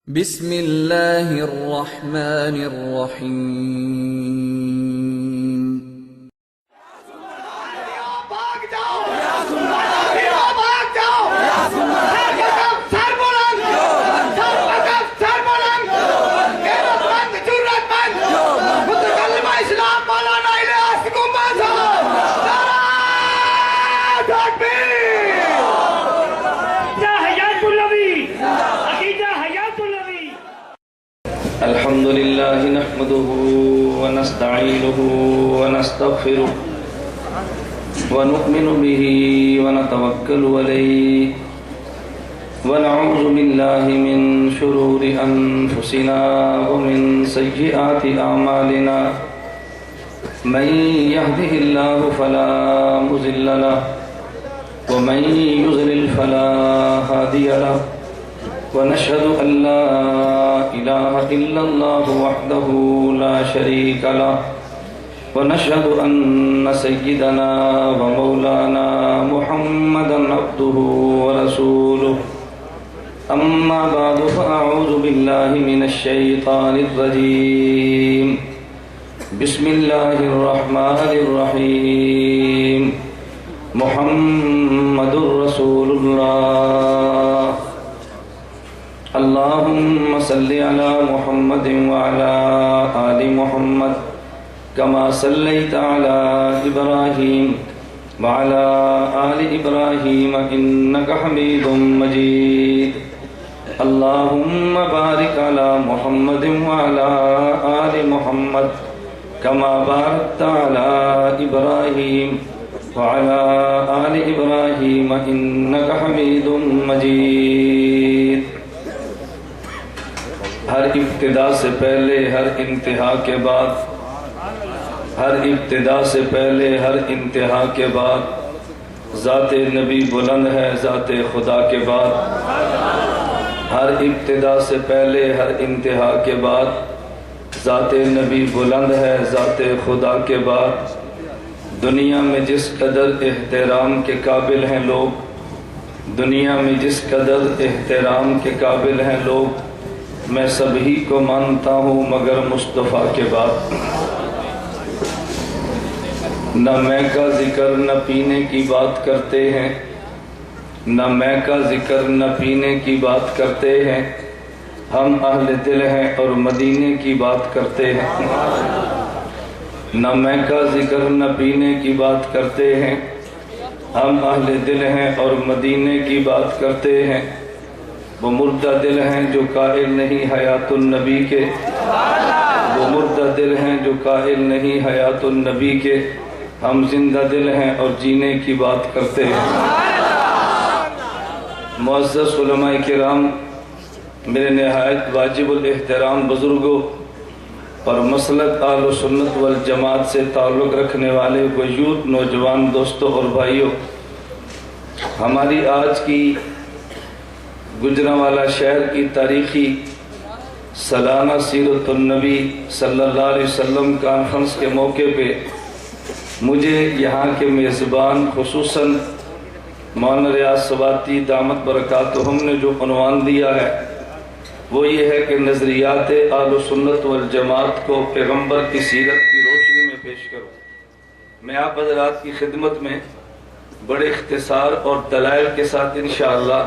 بسم اللہ الرحمن الرحیم۔ بھاگ جاؤ بھاگ جاؤ سر بلند سر بلند غیرت مند جرت مند متکلم اسلام مولانا الیاس گنبد صاحب نعرہ تکبیر۔ حیات النبی عقیدہ حیات النبی۔ الحمد لله نحمده ونستعينه ونستغفره ونؤمن به ونتوكل عليه ونعوذ بالله من شرور أنفسنا ومن سيئات أعمالنا من يهده الله فلا مضل له ومن يضلل فلا هادي له ونشهد أن لا إله إلا الله وحده لا شريك له ونشهد أن سيدنا ومولانا محمدا عبده ورسوله أما بعد فأعوذ بالله من الشيطان الرجيم بسم الله الرحمن الرحيم محمد رسول الله اللهم صل على محمد وعلى آل محمد كما صليت على إبراهيم وعلى آل إبراهيم إنك حميد مجيد اللهم بارك على محمد وعلى آل محمد كما باركت على إبراهيم وعلى آل إبراهيم إنك حميد مجيد۔ ہر ابتدا سے پہلے ہر انتہا کے بعد، ہر ابتدا سے پہلے ہر انتہا کے بعد ذات نبی بلند ہے ذات خدا کے بعد۔ ہر ابتدا سے پہلے ہر انتہا کے بعد ذات نبی بلند ہے ذات خدا کے بعد۔ دنیا میں جس قدر احترام کے قابل ہیں لوگ، دنیا میں جس قدر احترام کے قابل ہیں لوگ، میں سبھی کو مانتا ہوں مگر مصطفیٰ کے بعد۔ نہ میں کا ذکر نہ پینے کی بات کرتے ہیں، نہ میں کا ذکر نہ پینے کی بات کرتے ہیں، ہم اہل دل ہیں اور مدینے کی بات کرتے ہیں۔ نہ میں کا ذکر نہ پینے کی بات کرتے ہیں، ہم اہل دل ہیں اور مدینے کی بات کرتے ہیں۔ وہ مردہ دل ہیں جو قائل نہیں حیات النبی کے، وہ مردہ دل ہیں جو قائل نہیں حیات النبی کے، ہم زندہ دل ہیں اور جینے کی بات کرتے ہیں۔ معزز علماء کرام، میرے نہایت واجب الاحترام بزرگوں اور مسلک اہل سنت والجماعت سے تعلق رکھنے والے وجود نوجوان دوستوں اور بھائیوں، ہماری آج کی گجرانوالہ شہر کی تاریخی سالانہ سیرت النبی صلی اللہ علیہ وسلم کانفرنس کے موقع پہ مجھے یہاں کے میزبان خصوصاً مولانا ریاض سباتی دامت برکاتہم نے جو عنوان دیا ہے وہ یہ ہے کہ نظریات اہل سنت والجماعت کو پیغمبر کی سیرت کی روشنی میں پیش کرو۔ میں آپ حضرات کی خدمت میں بڑے اختصار اور دلائل کے ساتھ انشاءاللہ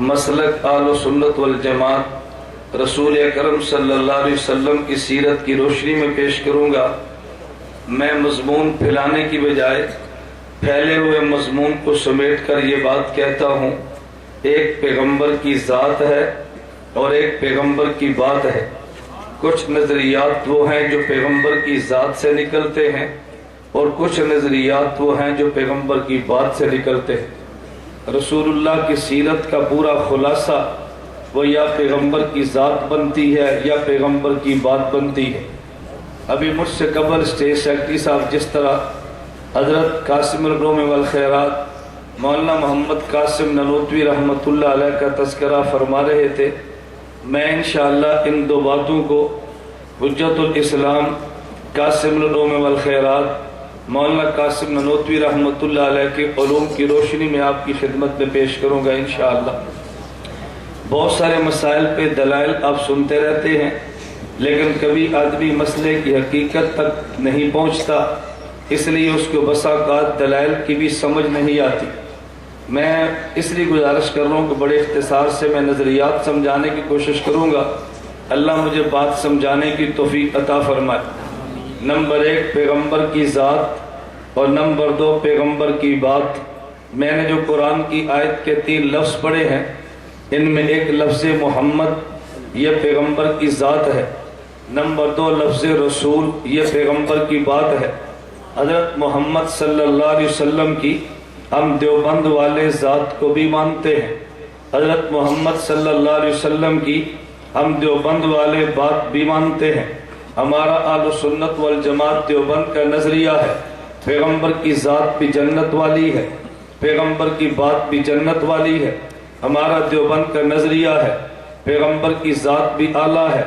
مسلک اہل سنت والجماعت رسول اکرم صلی اللہ علیہ وسلم کی سیرت کی روشنی میں پیش کروں گا۔ میں مضمون پھیلانے کی بجائے پھیلے ہوئے مضمون کو سمیٹ کر یہ بات کہتا ہوں، ایک پیغمبر کی ذات ہے اور ایک پیغمبر کی بات ہے۔ کچھ نظریات وہ ہیں جو پیغمبر کی ذات سے نکلتے ہیں اور کچھ نظریات وہ ہیں جو پیغمبر کی بات سے نکلتے ہیں۔ رسول اللہ کی سیرت کا پورا خلاصہ وہ یا پیغمبر کی ذات بنتی ہے یا پیغمبر کی بات بنتی ہے۔ ابھی مجھ سے قبل اسٹیج سیکرٹری صاحب جس طرح حضرت قاسم العلوم والخیرات مولانا محمد قاسم نانوتوی رحمۃ اللہ علیہ کا تذکرہ فرما رہے تھے، میں انشاءاللہ ان دو باتوں کو حجت الاسلام قاسم العلوم والخیرات مولانا قاسم نانوتوی رحمۃ اللہ علیہ کے علوم کی روشنی میں آپ کی خدمت میں پیش کروں گا انشاءاللہ۔ بہت سارے مسائل پہ دلائل آپ سنتے رہتے ہیں، لیکن کبھی آدمی مسئلے کی حقیقت تک نہیں پہنچتا، اس لیے اس کو بسا اوقات دلائل کی بھی سمجھ نہیں آتی۔ میں اس لیے گزارش کر رہا ہوں کہ بڑے اختصار سے میں نظریات سمجھانے کی کوشش کروں گا، اللہ مجھے بات سمجھانے کی توفیق عطا فرمائے۔ نمبر 1 پیغمبر کی ذات اور نمبر 2 پیغمبر کی بات۔ میں نے جو قرآن کی آیت کے 3 لفظ پڑھے ہیں، ان میں ایک لفظ محمد یہ پیغمبر کی ذات ہے، نمبر 2 لفظ رسول یہ پیغمبر کی بات ہے۔ حضرت محمد صلی اللہ علیہ وسلم کی ہم دیوبند والے ذات کو بھی مانتے ہیں، حضرت محمد صلی اللہ علیہ وسلم کی ہم دیوبند والے بات بھی مانتے ہیں۔ ہمارا اہل سنت والجماعت دیوبند کا نظریہ ہے پیغمبر کی ذات بھی جنت والی ہے، پیغمبر کی بات بھی جنت والی ہے۔ ہمارا دیوبند کا نظریہ ہے پیغمبر کی ذات بھی اعلیٰ ہے،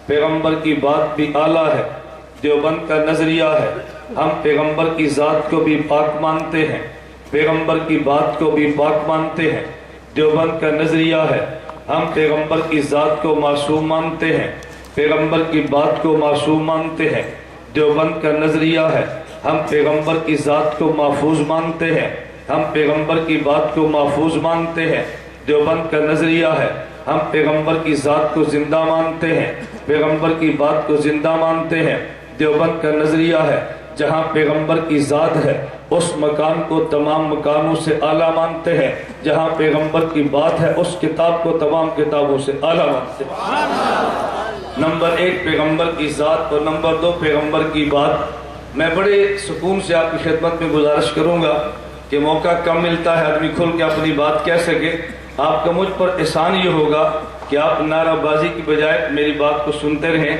پیغمبر کی بات بھی اعلیٰ ہے۔ دیوبند کا نظریہ ہے ہم پیغمبر کی ذات کو بھی پاک مانتے ہیں، پیغمبر کی بات کو بھی پاک مانتے ہیں۔ دیوبند کا نظریہ ہے ہم پیغمبر کی ذات کو معصوم مانتے ہیں، پیغمبر کی بات کو معصوم مانتے ہیں۔ دیوبند کا نظریہ ہے ہم پیغمبر کی ذات کو محفوظ مانتے ہیں، ہم پیغمبر کی بات کو محفوظ مانتے ہیں۔ دیوبند کا نظریہ ہے ہم پیغمبر کی ذات کو زندہ مانتے ہیں، پیغمبر کی بات کو زندہ مانتے ہیں۔ دیوبند کا نظریہ ہے جہاں پیغمبر کی ذات ہے اس مکان کو تمام مکانوں سے اعلیٰ مانتے ہیں، جہاں پیغمبر کی بات ہے اس کتاب کو تمام کتابوں سے اعلیٰ مانتے ہیں۔ نمبر 1 پیغمبر کی ذات اور نمبر 2 پیغمبر کی بات۔ میں بڑے سکون سے آپ کی خدمت میں گزارش کروں گا کہ موقع کم ملتا ہے آدمی کھل کے اپنی بات کہہ سکے۔ آپ کا مجھ پر احسان یہ ہوگا کہ آپ نعرہ بازی کی بجائے میری بات کو سنتے رہیں۔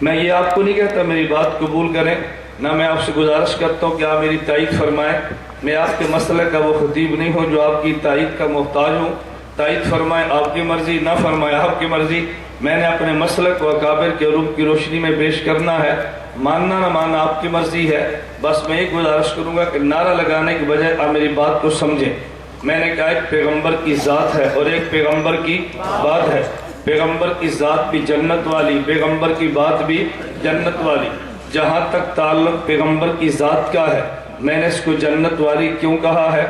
میں یہ آپ کو نہیں کہتا میری بات قبول کریں، نہ میں آپ سے گزارش کرتا ہوں کہ آپ میری تائید فرمائیں۔ میں آپ کے مسئلے کا وہ خطیب نہیں ہوں جو آپ کی تائید کا محتاج ہوں۔ تائید فرمائیں آپ کی مرضی، نہ فرمائیں آپ کی مرضی۔ میں نے اپنے مسلک و اکابر کے علوم کی روشنی میں پیش کرنا ہے، ماننا نہ ماننا آپ کی مرضی ہے۔ بس میں ایک گزارش کروں گا کہ نعرہ لگانے کی بجائے آپ میری بات کو سمجھیں۔ میں نے کہا ایک پیغمبر کی ذات ہے اور ایک پیغمبر کی بات ہے۔ پیغمبر کی ذات بھی جنت والی، پیغمبر کی بات بھی جنت والی۔ جہاں تک تعلق پیغمبر کی ذات کا ہے، میں نے اس کو جنت والی کیوں کہا ہے؟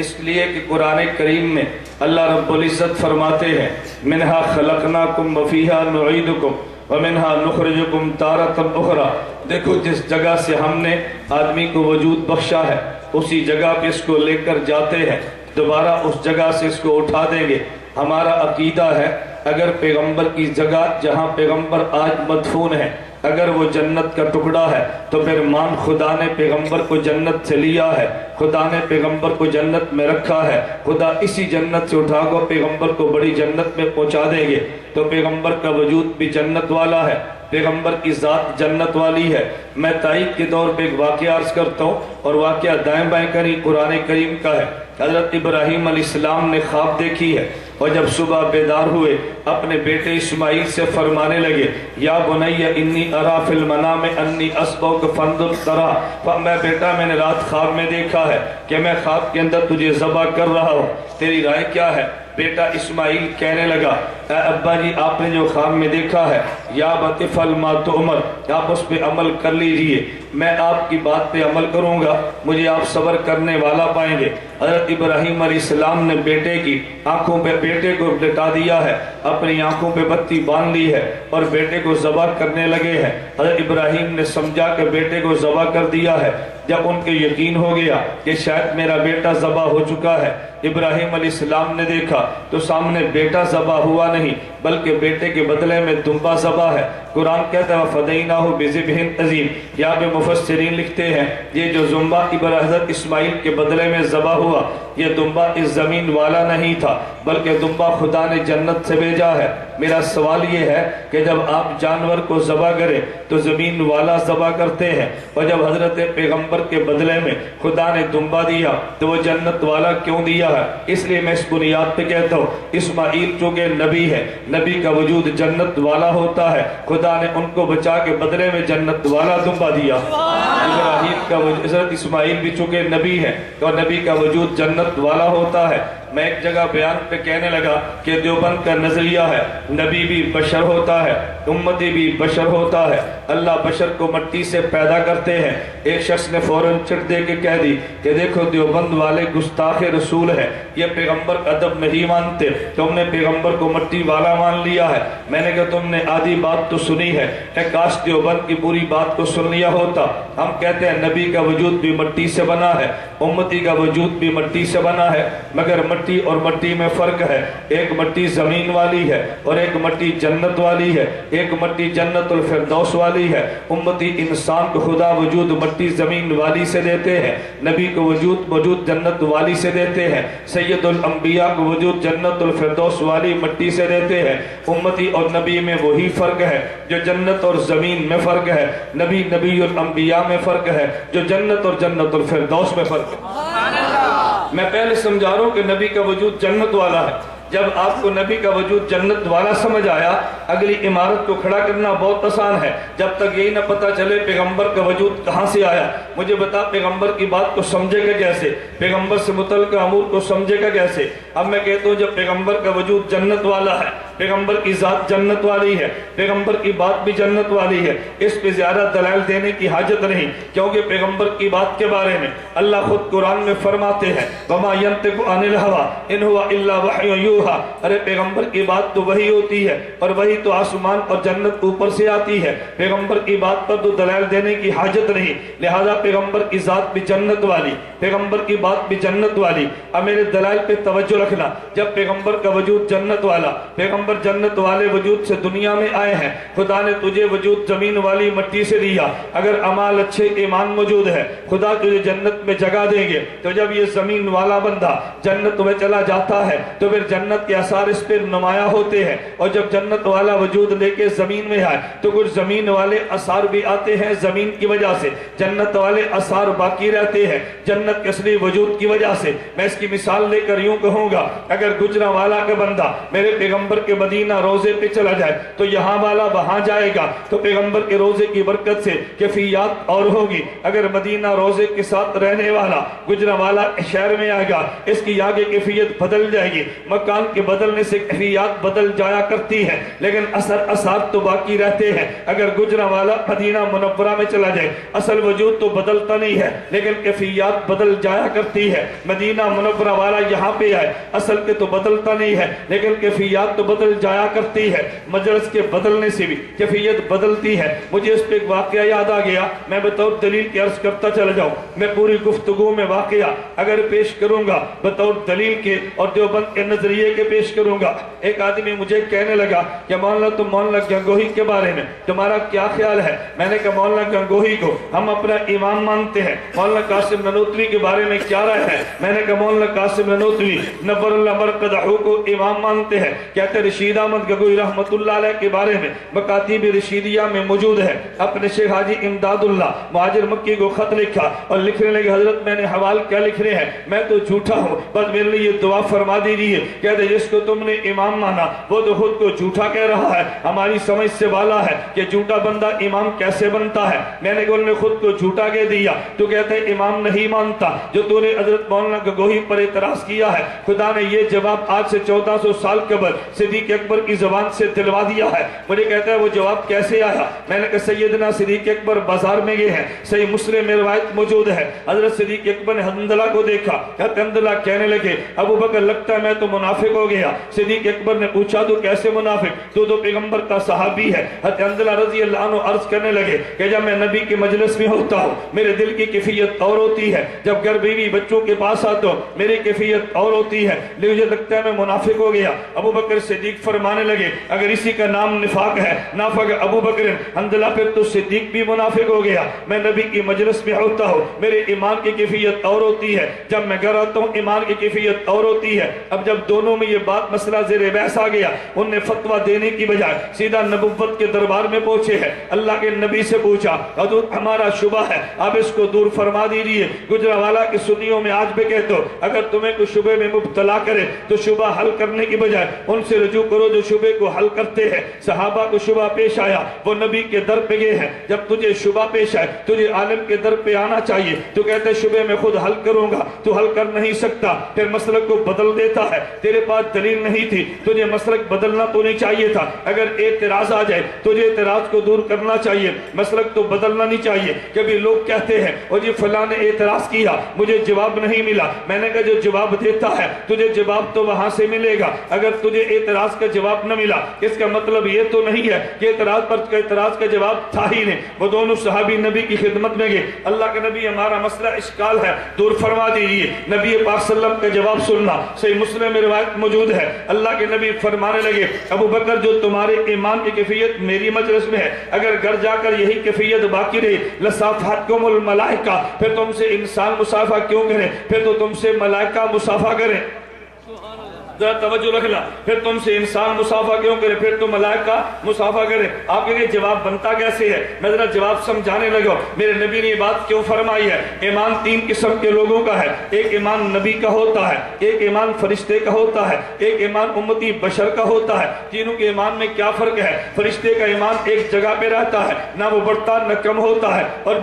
اس لیے کہ قرآن کریم میں اللہ رب العزت فرماتے ہیں منہا خلقناکم وفیہا نعیدکم ومنہا نخرجکم تارۃ اخری۔ دیکھو جس جگہ سے ہم نے آدمی کو وجود بخشا ہے اسی جگہ پہ اس کو لے کر جاتے ہیں، دوبارہ اس جگہ سے اس کو اٹھا دیں گے۔ ہمارا عقیدہ ہے اگر پیغمبر کی جگہ جہاں پیغمبر آج مدفون ہے اگر وہ جنت کا ٹکڑا ہے تو پھر مان خدا نے پیغمبر کو جنت سے لیا ہے، خدا نے پیغمبر کو جنت میں رکھا ہے، خدا اسی جنت سے اٹھا کر پیغمبر کو بڑی جنت میں پہنچا دیں گے۔ تو پیغمبر کا وجود بھی جنت والا ہے، پیغمبر کی ذات جنت والی ہے۔ میں تائید کے دور پہ ایک واقعہ عرض کرتا ہوں اور واقعہ دائیں بائیں کری قرآن کریم کا ہے۔ حضرت ابراہیم علیہ السلام نے خواب دیکھی ہے اور جب صبح بیدار ہوئے اپنے بیٹے اسماعیل سے فرمانے لگے یا بنی انی ارا فی المنام انی اصبحک فانظر تری۔ میں بیٹا میں نے رات خواب میں دیکھا ہے کہ میں خواب کے اندر تجھے ذبح کر رہا ہوں، تیری رائے کیا ہے؟ بیٹا اسماعیل کہنے لگا اے ابا جی آپ نے جو خواب میں دیکھا ہے یا بطفل ما تؤمر، آپ اس پہ عمل کر لیجئے، میں آپ کی بات پہ عمل کروں گا، مجھے آپ صبر کرنے والا پائیں گے۔ حضرت ابراہیم علیہ السلام نے بیٹے کی آنکھوں پہ بیٹے کو لٹا دیا ہے، اپنی آنکھوں پہ بتی باندھ لی ہے اور بیٹے کو ذبح کرنے لگے ہیں۔ حضرت ابراہیم نے سمجھا کہ بیٹے کو ذبح کر دیا ہے۔ جب ان کے یقین ہو گیا کہ شاید میرا بیٹا ذبح ہو چکا ہے، ابراہیم علیہ السلام نے دیکھا تو سامنے بیٹا ذبح ہوا نہیں بلکہ بیٹے کے بدلے میں دمبا ذبح ہے۔ قرآن کہتا ہے فدیناہ بذبح عظیم، یہاں پہ مفسرین لکھتے ہیں یہ جو دمبا حضرت اسماعیل کے بدلے میں ذبح ہوا یہ دمبا اس زمین والا نہیں تھا بلکہ دمبا خدا نے جنت سے بھیجا ہے۔ میرا سوال یہ ہے کہ جب آپ جانور کو ذبح کریں تو زمین والا ذبح کرتے ہیں اور جب حضرت پیغمبر کے بدلے میں خدا نے دمبا دیا تو وہ جنت والا کیوں دیا ہے؟ اس لیے میں اس بنیاد پہ کہتا ہوں اسماعیل چونکہ نبی ہے، نبی کا وجود جنت والا ہوتا ہے، خدا نے ان کو بچا کے بدلے میں جنت والا دمبا دیا۔ ابراہیم کا حضرت اسماعیل بھی چونکہ نبی ہے اور نبی کا وجود جنت والا ہوتا ہے. میں ایک جگہ بیان پہ کہنے لگا کہ دیوبند کا نظریہ ہے نبی بھی بشر ہوتا ہے, امتی بھی بشر ہوتا ہے. اللہ بشر کو مٹی سے پیدا کرتے ہیں. ایک شخص نے فوراً چٹ دے کے کہہ دی کہ دیکھو دیوبند والے گستاخ رسول ہے, یہ پیغمبر کا ادب نہیں مانتے, تم نے پیغمبر کو مٹی والا مان لیا ہے. میں نے کہا تم نے آدھی بات تو سنی ہے, کاش دیوبند کی پوری بات کو سن لیا ہوتا. ہم کہتے ہیں نبی کا وجود بھی مٹی سے بنا ہے, امتی کا وجود بھی مٹی سے بنا ہے, مگر مٹی اور مٹی میں فرق ہے. ایک مٹی زمین والی ہے اور ایک مٹی جنت والی ہے. ایک مٹی جنت الفردوس والی ہے. امتی انسان کو خدا وجود مٹی زمین والی سے دیتے ہیں, نبی کو وجود جنت والی سے دیتے ہیں, سید الانبیاء کو وجود جنت الفردوس والی مٹی سے دیتے ہیں. امتی اور نبی میں وہی فرق ہے جو جنت اور زمین میں فرق ہے. نبی الانبیاء میں فرق ہے جو جنت اور جنت الفردوس میں فرق ہے. میں پہلے سمجھا رہا ہوں کہ نبی کا وجود جنت والا ہے. جب آپ کو نبی کا وجود جنت والا سمجھ آیا, اگلی عمارت کو کھڑا کرنا بہت آسان ہے. جب تک یہی نہ پتا چلے پیغمبر کا وجود کہاں سے آیا. مجھے بتا پیغمبر کی بات کو سمجھے گا کیسے, پیغمبر سے متعلق امور کو سمجھے گا کیسے. اب میں کہتا ہوں جب پیغمبر کا وجود جنت والا ہے, پیغمبر کی ذات جنت والی ہے, پیغمبر کی بات بھی جنت والی ہے, اس پہ زیادہ دلائل دینے کی حاجت نہیں, کیونکہ پیغمبر کی بات کے بارے میں اللہ خود قرآن میں فرماتے ہیں وَمَا يَنْتِقُ عَنِ الْهَوَىٰ إِنْ هُوَ إِلَّا وَحْيٌ يُوحَىٰ. ارے پیغمبر کی بات تو وہی ہوتی ہے اور وہی تو آسمان اور جنت اوپر سے آتی ہے. پیغمبر کی بات پر تو دلائل دینے کی حاجت نہیں, لہذا پیغمبر کی ذات بھی جنت والی, پیغمبر کی بات بھی جنت والی. اب میرے دلائل پہ توجہ رکھنا. جب پیغمبر کا وجود جنت والا, پیغمبر جنت والے وجود سے دنیا میں آئے ہیں, خدا نے تجھے وجود زمین والی مٹی سے دیا. اگر اعمال اچھے ایمان موجود ہے, خدا تجھے جنت میں جگہ دیں گے. تو جب یہ زمین والا بندہ جنت میں چلا جاتا ہے تو پھر جنت کے اثار اس پر نمایاں ہوتے ہیں, اور جب جنت والا وجود لے کے زمین میں آئے تو کچھ زمین والے اثار بھی آتے ہیں زمین کی وجہ سے, جنت والے اثار باقی رہتے ہیں جنت کے اصلی وجود کی وجہ سے. میں اس کی مثال لے کر یوں کہوں گا, اگر گجرانوالہ کا بندہ میرے پیغمبر کے مدینہ روزے پہ چلا جائے تو یہاں والا وہاں جائے گا تو پیغمبر کے روزے کی برکت سے کیفیات اور ہوگی. اگر مدینہ روزے کے ساتھ رہنے والا گجرانوالہ شہر میں آئے گا, اس کی آگے کیفیت بدل جائے گی. مکان کے بدلنے سے کیفیات بدل جایا کرتی ہے لیکن اثر تو باقی رہتے ہیں. اگر گجرانوالہ مدینہ منورہ میں چلا جائے, اصل وجود تو بدلتا نہیں ہے لیکن کیفیات بدل جایا کرتی ہے. مدینہ منورہ والا یہاں پہ آئے, اصل کے تو بدلتا نہیں ہے لیکن کیفیات تو بدل جایا کرتی ہے. مجلس کے بدلنے سے بھی کیفیت بدلتی ہے. مجھے اس پہ ایک واقعہ یاد آ گیا, میں بطور دلیل کے عرض کرتا چلا جاؤں. میں پوری گفتگو میں واقعہ اگر پیش کروں گا بطور دلیل کے اور دیوبند کے نظریے کے پیش کروں گا. ایک آدمی مجھے کہنے لگا کہ مولانا تم مولانا گنگوہی کے بارے میں تمہارا کیا خیال ہے. میں نے کہا مولانا گنگوہی کو ہم اپنا امام مانتے ہیں. مولانا قاسم ننوتوی کے بارے میں کیا رائے ہے. میں نے کہا مولانا قاسم ننوتوی نور اللہ مرقدہ کو امام مانتے ہیں. کہتے رشید احمد گنگوہی رحمت اللہ علیہ کے بارے میں مکاتیب رشیدیہ میں موجود ہے. اپنے شیخ حاجی امداد اللہ مہاجر مکی کو خط لکھا اور لکھنے لگے حضرت میں نے حوال کیا لکھنے ہیں, میں تو جھوٹا ہوں, بس میرے لیے یہ دعا فرما دیجیے. کہتے جس کو تم نے امام مانا وہ تو خود کو جھوٹا کہہ رہا ہے. ہماری سمجھ سے والا ہے کہ جھوٹا بندہ امام کیسے بنتا ہے. میں نے کہا انہوں نے خود کو جھوٹا کہہ دیا. تو کہتے امام نہیں مانتا جو تو نے حضرت مولانا گنگوہی پر اعتراض کیا ہے. خدا نے یہ جواب آج سے 1400 سال قبل صدیق اکبر کی زبان سے دلوا دیا ہے. مجھے کہتا ہے وہ جواب کیسے آیا. میں نے کہا سیدنا صدیق اکبر بازار میں گئے ہیں, صحیح مسلم میں روایت موجود ہے. حضرت صدیق اکبر نے حنظلہ کو دیکھا, حنظلہ کہنے لگے ابو بکر لگتا ہے میں تو منافق ہو گیا. صدیق اکبر نے پوچھا تو کیسے منافق, تو پیغمبر کا صحابی ہے. حنظلہ رضی اللہ عنہ عرض کرنے لگے کہ جب میں نبی کے مجلس میں ہوتا ہوں میرے دل کی کیفیت اور ہوتی ہے, جب گھر بیوی بچوں کے پاس آتا ہوں میری کیفیت اور ہوتی ہے, مجھے لگتا ہے میں منافق ہو گیا. ابو بکر صدیق فرمانے لگے اگر اسی کا نام نفاق ہے, نافق ابو بکر حنظلہ پھر تو صدیق بھی منافق ہو گیا. میں نبی کی مجلس میں ہوتا ہوں میرے ایمان کی کیفیت اور ہوتی ہے, جب میں گھر آتا ہوں ایمان کی کیفیت اور ہوتی ہے. اب جب دونوں میں یہ بات مسئلہ زیر بحث آ گیا, انہوں نے فتویٰ دینے کی بجائے سیدھا نبوت کے دربار میں پہنچے ہیں. اللہ کے نبی سے پوچھا حضور ہمارا شبہ ہے آپ اس کو دور فرما دیجیے. گجرانوالہ کی سنیوں میں آج بھی کہتے ہو اگر تمہیں کوئی شبہ میں مبتلا کرے تو شبہ حل کرنے کی بجائے ان سے جستجو کرو جو شبے کو حل کرتے ہیں. صحابہ کو شبہ پیش آیا, وہ نبی کے در پہ گئے ہیں. جب تجھے شبہ پیش آئے تجھے عالم کے در پہ آنا چاہیے. تو کہتے شبے میں خود حل کروں گا, تو حل کر نہیں سکتا, پھر مسلک کو بدل دیتا ہے. تیرے پاس دلیل نہیں تھی, تجھے مسلک بدلنا تو نہیں چاہیے تھا. اگر اعتراض آ جائے تجھے اعتراض کو دور کرنا چاہیے, مسلک تو بدلنا نہیں چاہیے. کبھی لوگ کہتے ہیں اور جی فلاں نے اعتراض کیا مجھے جواب نہیں ملا. میں نے کہا جو جواب دیتا ہے تجھے جواب تو وہاں سے ملے گا. اگر تجھے اعتراض کا جواب نہ ملا اس کا مطلب یہ تو نہیں ہے کہ اعتراض کا جواب تھا ہی نہیں. وہ دونوں صحابی نبی کی خدمت میں گئے. اللہ کے نبی ہمارا مسئلہ اشکال ہے دور فرما دیجیے. نبی پاک صلی اللہ علیہ وسلم کا جواب سننا. صحیح مسلم میں روایت موجود ہے. اللہ کے نبی فرمانے لگے ابو بکر جو تمہارے ایمان کی کیفیت میری مجلس میں ہے اگر گھر جا کر یہی کیفیت باقی رہی لصافحتکم الملائکہ, پھر تم سے انسان مصافحہ کیوں کریں, پھر تو تم سے ملائکہ مصافحہ کریں. ذرا توجہ رکھنا, پھر تم سے انسان مصافحہ کیوں کرے, پھر تو ملائکہ مصافحہ کرے. آپ کہیں جواب بنتا کیسے ہے؟ میں ذرا جواب سمجھانے لگا. میرے نبی نے یہ بات کیوں فرمائی ہے؟ ایمان تین قسم کے لوگوں کا ہے. ایک ایمان نبی کا ہوتا ہے, ایک ایمان فرشتے کا ہوتا ہے, ایک ایمان امتی بشر کا ہوتا ہے. تینوں کے ایمان میں کیا فرق ہے؟ فرشتے کا ایمان ایک جگہ پہ رہتا ہے, نہ وہ بڑھتا نہ کم ہوتا ہے, اور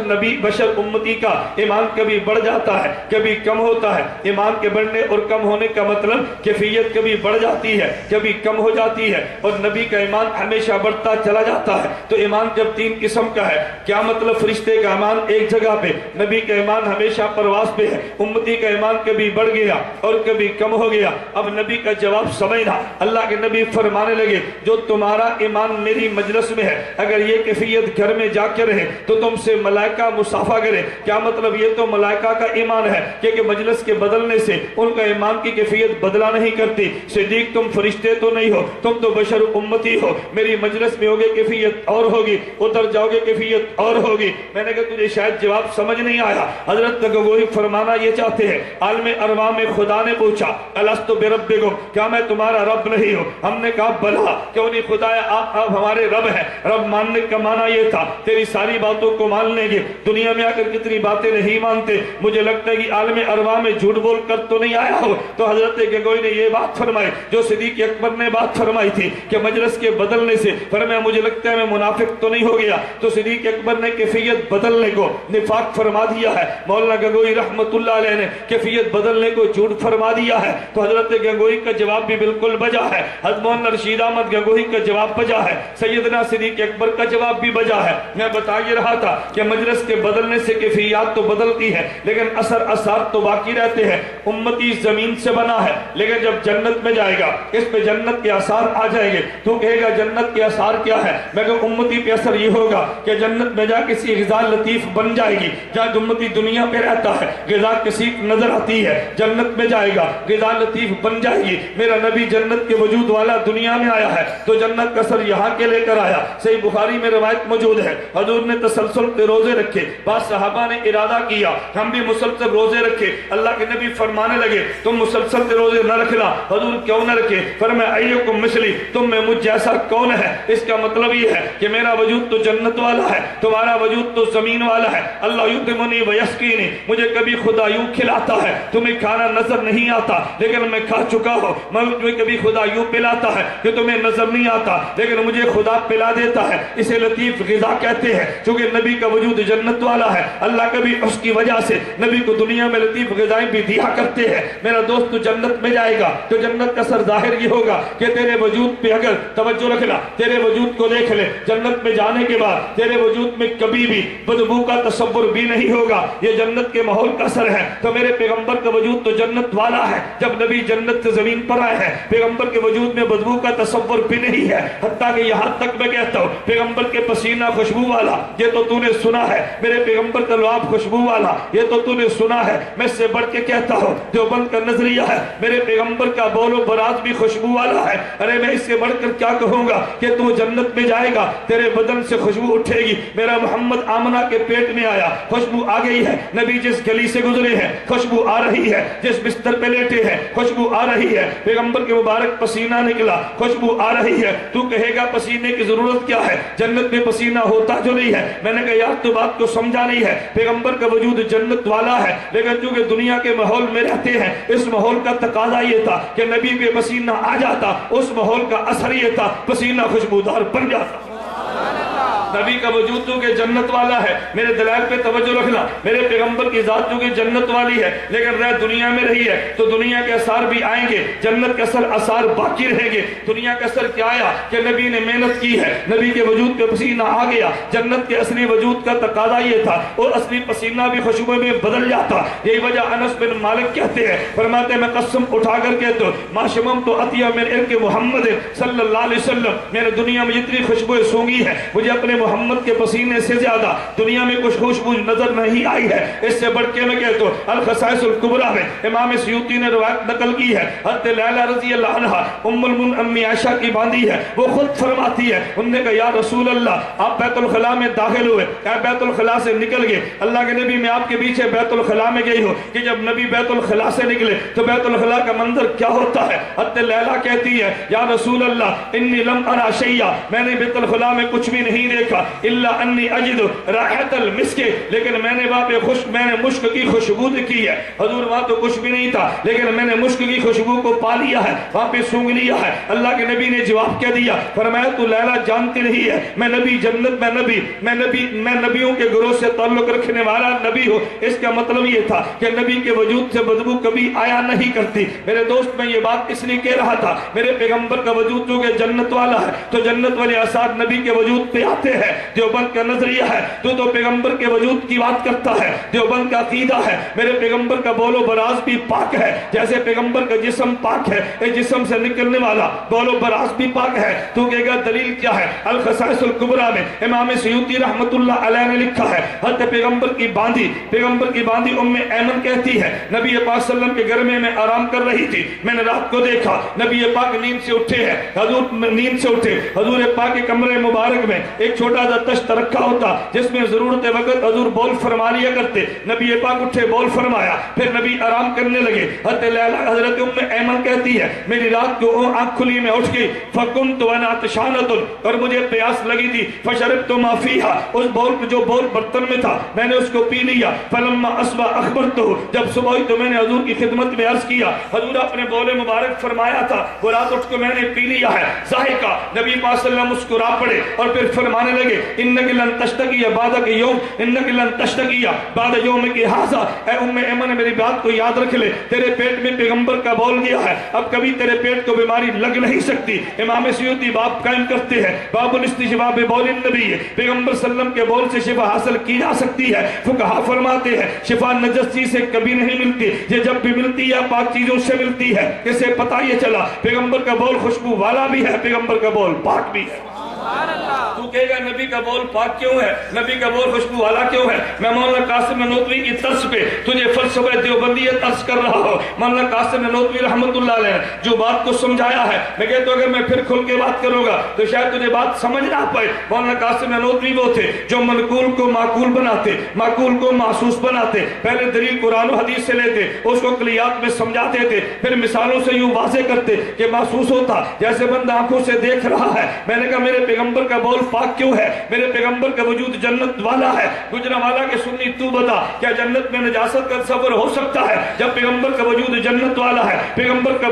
نبی بشر امتی کا ایمان کبھی بڑھ جاتا ہے کبھی کم ہوتا ہے. ایمان کے بڑھنے اور کم ہونے کا مطلب کیفیت کبھی بڑھ جاتی ہے کبھی کم ہو جاتی ہے, اور نبی کا ایمان ہمیشہ بڑھتا چلا جاتا ہے. تو ایمان جب تین قسم کا ہے کیا مطلب؟ فرشتے کا ایمان ایک جگہ پہ, نبی کا ایمان ہمیشہ پرواز پہ ہے, امتی کا ایمان کبھی بڑھ گیا اور کبھی کم ہو گیا. اب نبی کا جواب سمجھنا. اللہ کے نبی فرمانے لگے جو تمہارا ایمان میری مجلس میں ہے اگر یہ کیفیت گھر میں جا کے رہے تو تم سے ملائکہ مصافحہ کرے. کیا مطلب؟ یہ تو ملائکہ کا ایمان ہے کہ مجلس کے بدلنے سے ان کا ایمان کی کیفیت بدلا نہیں کرتی. صدیق تم فرشتے تو نہیں ہو, تم تو بشر امتی ہو. میری مجلس میں ہوگے کیفیت اور ہوگی, ادھر جاؤ گے کیفیت اور ہوگی. میں نے کہا تجھے شاید جواب سمجھ نہیں آیا. حضرت گگوئی فرمانا یہ چاہتے ہیں عالم ارواح میں خدا نے پوچھا الست بربکم, کیا میں تمہارا رب نہیں ہوں؟ ہم نے کہا بلا, کیوں نہیں خدایا آپ ہمارے رب ہیں. رب ماننے کا معنی یہ تھا تیری ساری باتوں کو مان لیں گے. دنیا میں آ کر کتنی باتیں نہیں مانتے. مجھے لگتا ہے کہ عالم ارواح میں جھوٹ بول کر تو نہیں آیا ہو. تو حضرت گگوئی نے یہ بات فرمائی جو صدیق اکبر نے بات فرمائی تھی کہ مجلس کے بدلنے سے فرمایا مجھے لگتا ہے میں منافق تو نہیں ہو گیا. تو صدیق اکبر نے کیفیت بدلنے کو نفاق فرما دیا ہے. مولانا گگوئی رحمت اللہ علیہ نے کیفیت بدلنے کو جھوٹ فرما دیا ہے. تو حضرت گگوئی کا جواب بھی بالکل بجا ہے. حضرت مولانا رشید احمد گگوئی کا جواب بجا ہے. سیدنا صدیق اکبر کا جواب بھی بجا ہے. میں بتا یہ رہا تھا کہ مجلس کے بدلنے سے کیفیات تو بدلتی ہے لیکن اثر اثار تو باقی رہتے ہیں. امتی زمین سے بنا ہے لیکن جب جنت میں جائے گا اس پہ جنت کے اثار آ جائیں گے. تو کہے گا جنت کے اثار کیا ہے؟ میں کہوں امتی پہ اثر یہ ہوگا کہ جنت میں جا کسی غذا لطیف بن جائے گی. جہاں امتی دنیا پہ رہتا ہے غذا کسی نظر آتی ہے, جنت میں جائے گا غذا لطیف بن جائے گی. میرا نبی جنت کے وجود والا دنیا میں آیا ہے تو جنت کا اثر یہاں کے لے کر آیا. صحیح بخاری میں روایت موجود ہے حضور نے تسلسل کے روزے رکھے. بعض صحابہ نے ارادہ کیا ہم بھی مسلسل روزے رکھے. اللہ کے نبی فرمانے لگے تم مسلسل کے روزے نہ رکھنا. حضور کیوں نہ رکھے؟ فرمایا ایکم مثلی, تم میں مجھ جیسا کون ہے؟ اس کا مطلب یہ ہے کہ میرا وجود تو جنت والا ہے, تمہارا وجود تو زمین والا ہے. اللہ یطعمنی ویسقینی, مجھے کبھی خدا یوں کھلاتا ہے تمہیں کھانا نظر نہیں آتا لیکن میں کھا چکا ہوں. مجھے کبھی خدا یوں پلاتا ہے کہ تمہیں نظر نہیں آتا لیکن مجھے خدا پلا دیتا ہے. اسے لطیف غذا کہتے ہیں چونکہ نبی کا وجود جنت والا ہے. اللہ کبھی اس کی وجہ سے نبی کو دنیا میں لطیف غذائیں بھی دیا کرتے ہیں. میرا دوست تو جنت میں جائے گا تو جنت کا اثر ظاہر یہ ہوگا کہ تیرے وجود پہ اگر توجہ رکھنا, تیرے وجود کو دیکھ لے, جنت میں جانے کے بعد تیرے وجود میں کبھی بھی بدبو کا تصور بھی نہیں ہوگا. یہ جنت کے ماحول کا اثر ہے. تو میرے پیغمبر کا وجود تو جنت والا ہے. جب نبی جنت سے زمین پر آئے ہیں پیغمبر کے وجود میں بدبو کا تصور بھی نہیں ہے. حتیٰ کہ یہاں تک میں کہتا ہوں پیغمبر کے پسینہ خوشبو والا یہ تو تو نے سنا ہے, میرے پیغمبر کا لعاب خوشبو والا یہ تو نے سنا ہے. میں اس سے بڑھ کے کہتا ہوں دیوبند کا نظریہ ہے میرے پیغمبر کا بول و براز بھی خوشبو والا ہے. ارے میں اس سے بڑھ کر کیا کہوں گا کہ تو جنت میں جائے گا تیرے بدن سے خوشبو اٹھے گی. میرا محمد آمنہ کے پیٹ میں آیا خوشبو آ گئی ہے. نبی جس گلی سے گزرے ہیں خوشبو آ رہی ہے. جس بستر پہ لیٹے ہیں خوشبو آ رہی ہے. پیغمبر کے مبارک پسینہ نکلا خوشبو آ رہی ہے. تو کہے گا پسینے کی ضرورت کیا ہے؟ جنت میں پسینہ ہوتا جو نہیں ہے. میں نے کہا یار تو بات کو سمجھا نہیں ہے. پیغمبر کا وجود جنت والا ہے لیکن چونکہ دنیا کے ماحول میں رہتے ہیں اس ماحول کا تقاضا تقاضا یہ تھا کہ نبی پہ پسینہ آ جاتا، اس ماحول کا اثر یہ تھا پسینہ خوشبودار بن جاتا۔ نبی کا وجود جو کہ جنت والا ہے، میرے دلائل پہ توجہ رکھنا، میرے پیغمبر کی ذات جو کہ جنت والی ہے لیکن رہ دنیا میں رہی ہے تو دنیا کے اثار بھی آئیں گے، جنت کے اثار باقی رہیں گے۔ دنیا کا اثر کیا آیا کہ نبی نے محنت کی ہے، نبی کے وجود پہ پسینہ آ گیا، جنت کے اصلی وجود کا تقاضا یہ تھا اور اصلی پسینہ بھی خوشبو میں بدل جاتا۔ یہی وجہ انس بن مالک کہتے ہیں، فرماتے ہیں میں قسم اٹھا کر کہتا ہوں ما شممت اطیب من عرق محمد صلی اللہ علیہ وسلم، میں نے دنیا میں جتنی خوشبوئیں سونگھی ہے مجھے اپنے محمد کے پسینے سے زیادہ دنیا میں کچھ خوشبو نظر نہیں آئی ہے۔ اس سے بڑھ کے میں کہتا ہوں الخصائص الکبریٰ میں امام سیوطی نے روایت نقل کی ہے، حضرت لیلہ رضی اللہ عنہ ام المؤمنین امی عائشہ کی باندھی ہے، وہ خود فرماتی ہے، انہوں نے کہا یا رسول اللہ آپ بیت الخلاء میں داخل ہوئے، بیت الخلاء سے نکل گئے، اللہ کے نبی میں آپ کے پیچھے بیت الخلاء میں گئی ہو کہ جب نبی بیت الخلاء سے نکلے تو بیت الخلاء کا منظر کیا ہوتا ہے؟ حضرت لیلہ کہتی ہے یا رسول اللہ انی لم ارا شیئا، میں نے بیت الخلاء میں کچھ بھی نہیں دیکھا الا انی اجد رائحۃ المسک، لیکن میں نے وہاں پہ میں نے مشک کی خوشبو کی ہے۔ حضور وہاں تو کچھ بھی نہیں تھا لیکن میں نے مشک کی خوشبو کو پا لیا ہے، وہاں پہ سونگ لیا ہے۔ اللہ کے نبی نے جواب کیا دیا، فرمایا تو لیلہ جانتی نہیں ہے میں نبی جنت میں نبیوں کے گروہ سے تعلق رکھنے والا نبی ہوں۔ اس کا مطلب یہ تھا کہ نبی کے وجود سے بدبو کبھی آیا نہیں کرتی۔ میرے دوست میں یہ بات اس لیے کہہ رہا تھا میرے پیغمبر کا وجود جو کہ جنت والا ہے تو جنت والے آثار نبی کے وجود پہ آتے ہیں۔ دیوبند کا نظریہ ہے تو پیغمبر کے وجود کی بات کرتا ہے، دیوبند کا عقیدہ ہے میرے پیغمبر کا بول و براز بھی پاک ہے، جیسے پیغمبر کا جسم پاک ہے اس جسم سے نکلنے والا بول و براز بھی پاک ہے۔ تو کہے گا دلیل کیا ہے؟ الخصائص الکبریٰ میں امام سیوطی رحمت اللہ علیہ نے لکھا ہے حضرت پیغمبر کی باندھی ام ایمن کہتی ہے نبی پاک صلی اللہ علیہ وسلم کے گھر میں آرام کر رہی تھی، میں نے رات کو دیکھا نبی پاک نیند سے اٹھے ہیں، حضور پاک کے کمرے مبارک میں ایک چھوٹا سا تشت رکھا ہوتا جس میں ضرورت وقت حضور بول فرما لیا کرتے، نبی پاک اٹھے بول فرمایا، پھر نبی آرام کرنے لگے۔ حضرت ام ایمن کہتی ہے میری رات کو آنکھ کھلی میں اٹھ گئی فَقُمْتُ وَأَنَا عَطْشَانَةٌ، اور مجھے پیاس لگی تھی، فَشَرِبْتُ مَا فِيهَا، اس بول جو بول برتن میں تھا میں نے اس کو پی لیا، فَلَمَّا أَصْبَحَ أَخْبَرْتُهُ، جب صبح ہوئی تو میں نے حضور کی خدمت میں عرض کیا، حضور اپنے بول مبارک فرمایا تھا وہ رات اٹھ کو میں نے پی لیا ہے۔ ذائقہ نبی پاک صلی اللہ علیہ وسلم مسکرا پڑے اور پھر فرمانے لگے اِنَّكِ لَن تَشْتَكِيَ بَعْدَكَ يَوْمٍ إِنَّكِ لَن تَشْتَكِيَ بَعْدَ يَوْمِكَ هَذَا، اے ام ایمن میری بات کو یاد رکھ لے، تیرے پیٹ میں پیغمبر کا بول گیا ہے، اب کبھی تیرے پیٹ کو بیماری لگ نہیں سکتی۔ امام سیوطی باب قائم کرتے ہیں باب الاستشفاء ببول النبی، پیغمبر صلی اللہ علیہ وسلم کے بول سے شفا حاصل کی جا سکتی ہے۔ فقہا فرماتے ہیں شفا نجس چیز سے کبھی نہیں ملتی، یہ جب بھی ملتی ہے پاک چیزوں سے ملتی ہے۔ اسے پتہ یہ چلا پیغمبر کا بول خوشبو والا بھی ہے، پیغمبر کا بول پاک بھی ہے۔ تو کہے گا نبی کا بول پاک کیوں ہے، نبی کا بول خوشبو والا کیوں ہے؟ میں مولانا قاسم نانوتوی کی طرز پہ تجھے فلسفہ دیوبندیت عرض کر رہا ہوں۔ مولانا قاسم نانوتوی رحمت اللہ علیہ جو بات کو سمجھایا ہے، میں کہتا ہوں اگر میں پھر کھل کے بات کروں گا تو شاید تجھے بات سمجھ نہ پائے۔ مولانا قاسم نانوتوی وہ تھے جو منقول کو معقول بناتے، معقول کو محسوس بناتے، پہلے دلیل قرآن و حدیث سے لیتے، اس کو کلیات میں سمجھاتے تھے، پھر مثالوں سے یوں واضح کرتے کہ محسوس ہوتا جیسے بندہ آنکھوں سے دیکھ رہا ہے۔ میں نے کہا میرے پیغمبر کا بول پاک کیوں ہے؟ میرے پیغمبر کا وجود جنت والا ہے۔ گجرانوالہ کے سنی تو بتا کیا جنت میں نجاست کا تصور ہو سکتا ہے جب پیغمبر کا وجود جنت والا ہے؟ پیغمبر کا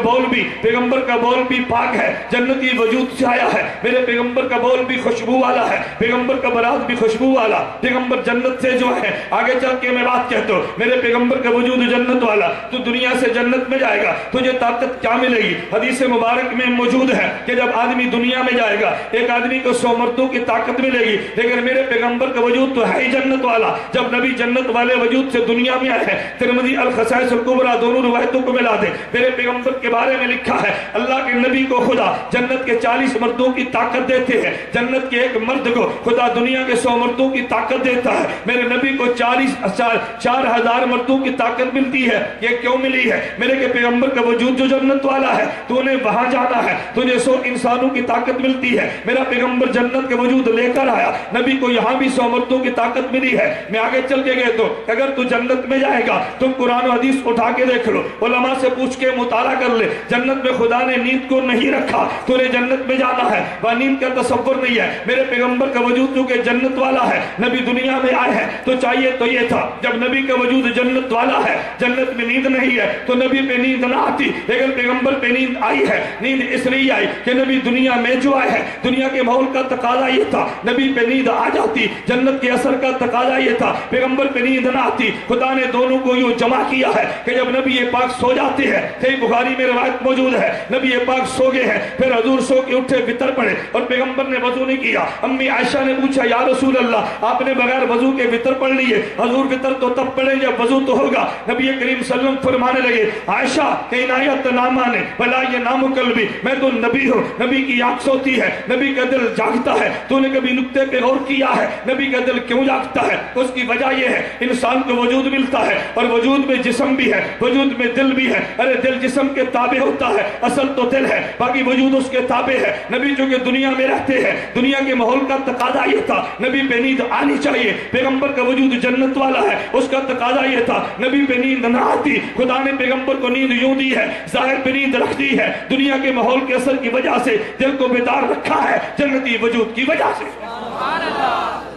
بول بھی پاک ہے، جنتی وجود سے آیا ہے۔ میرے پیغمبر کا بول بھی خوشبو والا ہے، پیغمبر کا براز بھی خوشبو والا، پیغمبر جنت سے جو ہے۔ آگے چل کے میں بات کہتا ہوں میرے پیغمبر کا وجود جنت والا، تو دنیا سے جنت میں جائے گا تجھے طاقت کیا ملے گی؟ حدیث مبارک میں موجود ہے کہ جب آدمی دنیا میں جائے گا ایک آدمی کو 100 مردوں کی طاقت ملے گی، لیکن میرے پیغمبر کا وجود تو ہے ہی جنت والا۔ جب نبی جنت والے وجود سے دنیا میں آئے ہیں، ترمذی الخصائص الکبریٰ دونوں روایتوں کو ملا دے، میرے پیغمبر کے بارے میں لکھا ہے اللہ کے نبی کو خدا جنت کے 40 مردوں کی طاقت دیتے ہیں، جنت کے ایک مرد کو خدا دنیا کے 100 مردوں کی طاقت دیتا ہے۔ میرے نبی کو 4000 مردوں کی طاقت ملتی ہے۔ یہ کیوں ملی ہے؟ میرے کے پیغمبر کا وجود جو جنت والا ہے، تو انہیں وہاں جانا ہے، تجھے 100 انسانوں کی طاقت ملتی ہے۔ میرا پیغمبر جنت کے وجود لے کر آیا. نبی کو یہاں بھی 100 مردوں کی طاقت ملی ہے. میں آگے چل کے گئے تو اگر تو جنت میں جائے گا تم قرآن و حدیث اٹھا کے دیکھ لو, علماء سے پوچھ کے مطالعہ کر لے. جنت میں خدا نے نیند کو نہیں رکھا. تو نے جنت میں جانا ہے, وہ نیند کا تصور نہیں ہے. میرے پیغمبر کا وجود چونکہ جنت والا ہے, نبی دنیا میں آئے ہیں تو چاہیے تو یہ تھا جب نبی کا وجود جنت والا ہے, جنت میں نیند نہیں ہے تو نبی پہ نیند نہ آتی. لیکن پیغمبر پہ نیند آئی ہے. نیند اس لیے آئی کہ نبی دنیا میں جو آئے ہیں, دنیا کے ماحول کا تقاضا یہ تھا, نبی پہ نیند آ جاتی. جنت کے اثر کا تقاضا یہ تھا, پیغمبر پہ نیند نہ آتی. خدا نے دونوں کو یوں جمع کیا ہے کہ جب نبی پاک سو جاتے ہیں, صحیح بخاری میں روایت موجود ہے, نبی پاک سو گئے ہیں, پھر حضور سو کے اٹھے, وطر پڑے اور پیغمبر نے وضو نہیں کیا. امی عائشہ نے پوچھا یا رسول اللہ آپ نے بغیر وضو کے وطر پڑھ لیے؟ حضور وطر تو تب پڑھیں جب وضو تو ہوگا. نبی کریم صلی اللہ علیہ وسلم فرمانے لگے عائشہ کہ عنایت نہ مانے بلا یہ نام قلبی, میں تو نبی ہوں, نبی کی آنکھ سوتی ہے, نبی کا دل جاگتا ہے. تو نے کبھی نکتے پہ غور کیا ہے نبی کا دل کیوں جاگتا ہے؟ اس کی وجہ یہ ہے انسان کو وجود ملتا ہے اور وجود میں جسم بھی ہے, وجود میں دل بھی ہے. ارے دل جسم کے تابع ہوتا ہے, اصل تو دل ہے, باقی وجود اس کے تابع ہے. نبی جو کہ دنیا میں رہتے ہیں, دنیا کے ماحول کا تقاضا یہ تھا نبی پہ نیند آنی چاہیے. پیغمبر کا وجود جنت والا ہے, اس کا تقاضا یہ تھا نبی پہ نیند نہ آتی. خدا نے پیغمبر کو نیند یوں دی ہے, ظاہر پہ نیند رکھ دی ہے, دنیا کے ماحول کے اثر کی وجہ سے دل کو بیدار رکھا ہے, جنتی وجود کی وجہ سے.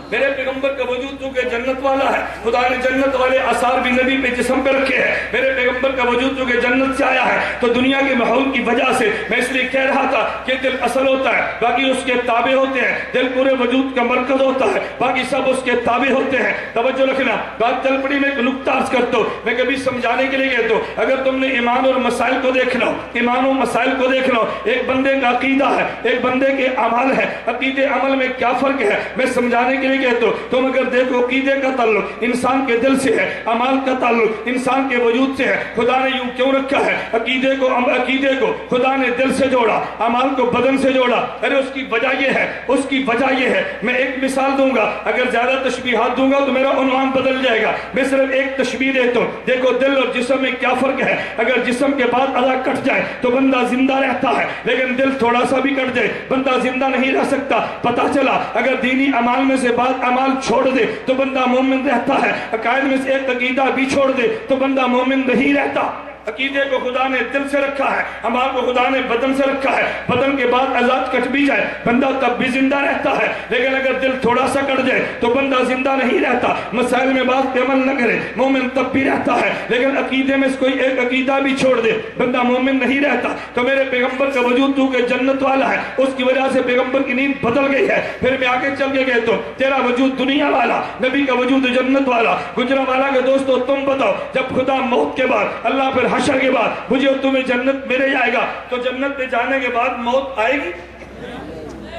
میرے پیغمبر کا وجود چونکہ جنت والا ہے, خدا نے جنت والے آثار بھی نبی پہ جسم پہ رکھے ہیں. میرے پیغمبر کا وجود چونکہ جنت سے آیا ہے تو دنیا کے ماحول کی وجہ سے میں اس لیے کہہ رہا تھا کہ دل اصل ہوتا ہے, باقی اس کے تابع ہوتے ہیں. دل پورے وجود کا مرکز ہوتا ہے, باقی سب اس کے تابع ہوتے ہیں. توجہ رکھنا, بات چل پڑی. میں ایک نکتہ عرض کرتا ہوں, میں کبھی سمجھانے کے لیے کہتا ہوں, اگر تم نے ایمان اور مسائل کو دیکھ لو, ایمان و مسائل کو دیکھ لو, ایک بندے کا عقیدہ ہے, ایک بندے کے عمل ہے, عقیدے عمل میں کیا فرق ہے میں سمجھانے کے لیے کہتا ہوں. تم اگر دیکھو عقیدے کا تعلق انسان کے دل سے ہے, عمل کا تعلق انسان کے وجود سے ہے. خدا نے یوں کیوں رکھا ہے عقیدے کو خدا نے دل سے جوڑا, عمل کو بدن سے جوڑا؟ ارے اس کی وجہ یہ ہے, اس کی وجہ یہ ہے. میں ایک مثال دوں گا, اگر زیادہ تشبیہات دوں گا تو میرا عنوان بدل جائے گا. میں صرف ایک تشبیہ دیتا ہوں. دیکھو دل اور جسم میں کیا فرق ہے. اگر جسم کے بعد اعضاء کٹ جائے تو بندہ زندہ رہتا ہے, لیکن دل تھوڑا سا بھی کٹ جائے بندہ زندہ نہیں رہ سکتا. پتہ چلا اگر دینی اعمال میں سے بعض اعمال چھوڑ دے تو بندہ مومن رہتا ہے, عقائد میں سے ایک عقیدہ بھی چھوڑ دے تو بندہ مومن نہیں رہتا. عقیدے کو خدا نے دل سے رکھا ہے, عمل کو خدا نے بدن سے رکھا ہے. بدن کے بعد اعضاء کٹ بھی جائے بندہ تب بھی زندہ رہتا ہے, لیکن اگر دل تھوڑا سا کٹ جائے تو بندہ زندہ نہیں رہتا. مسائل میں بات پہ عمل نہ کرے مومن تب بھی رہتا ہے, لیکن عقیدے میں کوئی ایک عقیدہ بھی چھوڑ دے بندہ مومن نہیں رہتا. تو میرے پیغمبر کا وجود تو کہ جنت والا ہے, اس کی وجہ سے پیغمبر کی نیند بدل گئی ہے. پھر میں آگے چل کے کہتا ہوں تیرا وجود دنیا والا, نبی کا وجود جنت والا. گجرانوالہ کے دوستو تم بتاؤ, جب خدا موت کے بعد اللہ پھر حشر کے بعد مجھے تمہیں جنت میں لے جائے گا تو جنت میں جانے کے بعد موت آئے گی؟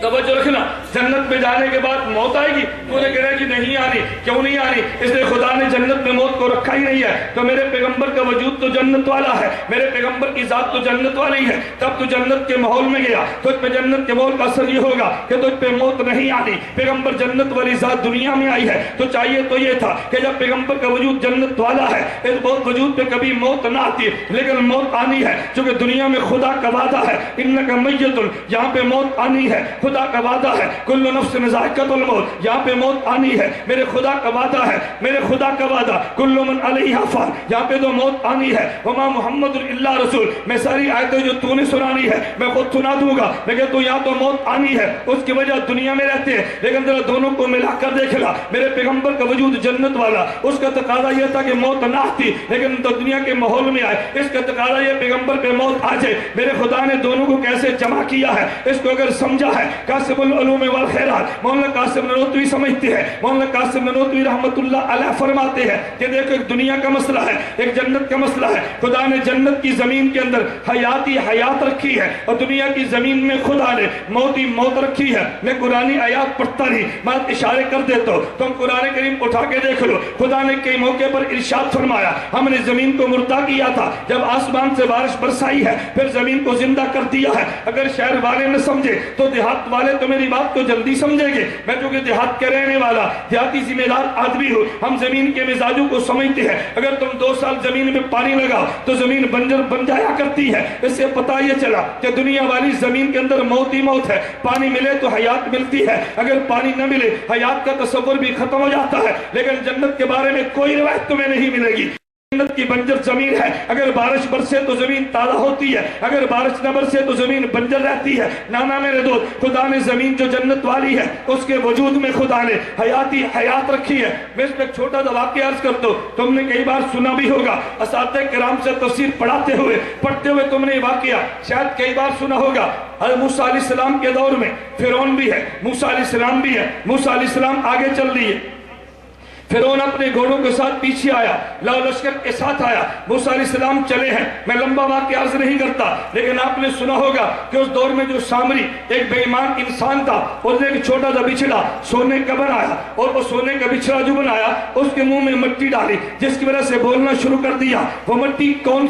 توجہ رکھنا, جنت میں جانے کے بعد موت آئے گی؟ تو نے کہنا کہ نہیں آنی. کیوں نہیں آنی؟ اس لیے خدا نے جنت میں موت کو رکھا ہی نہیں ہے. تو میرے پیغمبر کا وجود تو جنت والا ہے, میرے پیغمبر کی ذات تو جنت والی ہے. تب تو جنت کے ماحول میں گیا, تجھ پہ جنت کے ماحول کا اثر یہ ہوگا کہ تجھ پہ موت نہیں آنی. پیغمبر جنت والی ذات دنیا میں آئی ہے تو چاہیے تو یہ تھا کہ جب پیغمبر کا وجود جنت والا ہے اس بہت وجود پہ کبھی موت نہ آتی, لیکن موت آنی ہے چونکہ دنیا میں خدا کا وعدہ ہے انک میت, یہاں پہ موت آنی ہے. خدا کا وعدہ ہے کل نفس ذائقۃ الموت, یہاں پہ موت آنی ہے. میرے خدا کا وعدہ ہے, میرے خدا کا وعدہ کل من علیہا فان, یہاں پہ تو موت آنی ہے. وما محمد الا رسول, میں ساری آیتیں جو تو نے سنانی ہے میں خود سنا دوں گا, لیکن تو یہاں تو موت آنی ہے. اس کی وجہ دنیا میں رہتے ہیں, لیکن ذرا دونوں کو ملا کر دیکھ لا. میرے پیغمبر کا وجود جنت والا, اس کا تقاضا یہ تھا کہ موت نہ آتی, لیکن تو دنیا کے ماحول میں آئے. اس کا تقاضا یہ پیغمبر پہ موت آ جائے. میرے خدا نے دونوں کو کیسے جمع کیا ہے اس کو اگر سمجھا ہے, قاسم العلوم والخیرات مولانا قاسم نانوتوی سمجھتے ہیں. مولانا قاسم نانوتوی رحمت اللہ علیہ فرماتے ہیں کہ دیکھو ایک دنیا کا مسئلہ ہے, ایک جنت کا مسئلہ ہے. خدا نے جنت کی زمین کے اندر حیاتی حیات رکھی ہے اور دنیا کی زمین میں خدا نے موتی موت رکھی ہے. میں قرآنی آیات پڑھتا نہیں, میں اشارے کر دیتا ہوں, تم قرآن کریم اٹھا کے دیکھ لو. خدا نے کئی موقع پر ارشاد فرمایا ہم نے زمین کو مردہ کیا تھا, جب آسمان سے بارش برسائی ہے پھر زمین کو زندہ کر دیا ہے. اگر شہر والے نہ سمجھے تو دیہات والے تو میری بات کو جلدی سمجھیں گے. میں چونکہ دیہات کا رہنے والا دیہاتی ذمہ دار آدمی ہوں, ہم زمین کے مزاجوں کو سمجھتے ہیں. اگر تم 2 سال زمین میں پانی لگاؤ تو زمین بنجر بن جایا کرتی ہے. اس سے پتہ یہ چلا کہ دنیا والی زمین کے اندر موت ہی موت ہے. پانی ملے تو حیات ملتی ہے, اگر پانی نہ ملے حیات کا تصور بھی ختم ہو جاتا ہے. لیکن جنت کے بارے میں کوئی روایت تمہیں نہیں ملے گی. جنت کی بنجر زمین ہے, اگر بارش برسے تو زمین تازہ ہوتی ہے, اگر بارش نہ برسے تو زمین بنجر رہتی ہے. نانا میرے دوست, خدا نے زمین جو جنت والی ہے اس کے وجود میں خدا نے حیات رکھی ہے. میں اس پہ ایک چھوٹا سا واقعہ عرض کرتا ہوں. تم نے کئی بار سنا بھی ہوگا, اساتذہ کرام سے تفسیر پڑھتے ہوئے تم نے واقعہ شاید کئی بار سنا ہوگا. حضرت موسیٰ علیہ السلام کے دور میں فرعون بھی ہے, موسیٰ علیہ السلام بھی ہے. موسیٰ علیہ السلام آگے چل دیے, فرعون اپنے گھوڑوں کے ساتھ پیچھے آیا, لاؤ لشکر کے ساتھ آیا. موسیٰ علیہ السلام چلے ہیں. میں لمبا واقعہ عرض نہیں کرتا, لیکن آپ نے سنا ہوگا کہ اس دور میں جو سامری ایک بے ایمان انسان تھا, اس نے ایک چھوٹا سا بچڑا سونے کا بنایا, اور وہ سونے کا بچڑا جو بنایا اس کے منہ میں مٹی ڈالی, جس کی وجہ سے بولنا شروع کر دیا. وہ مٹی کون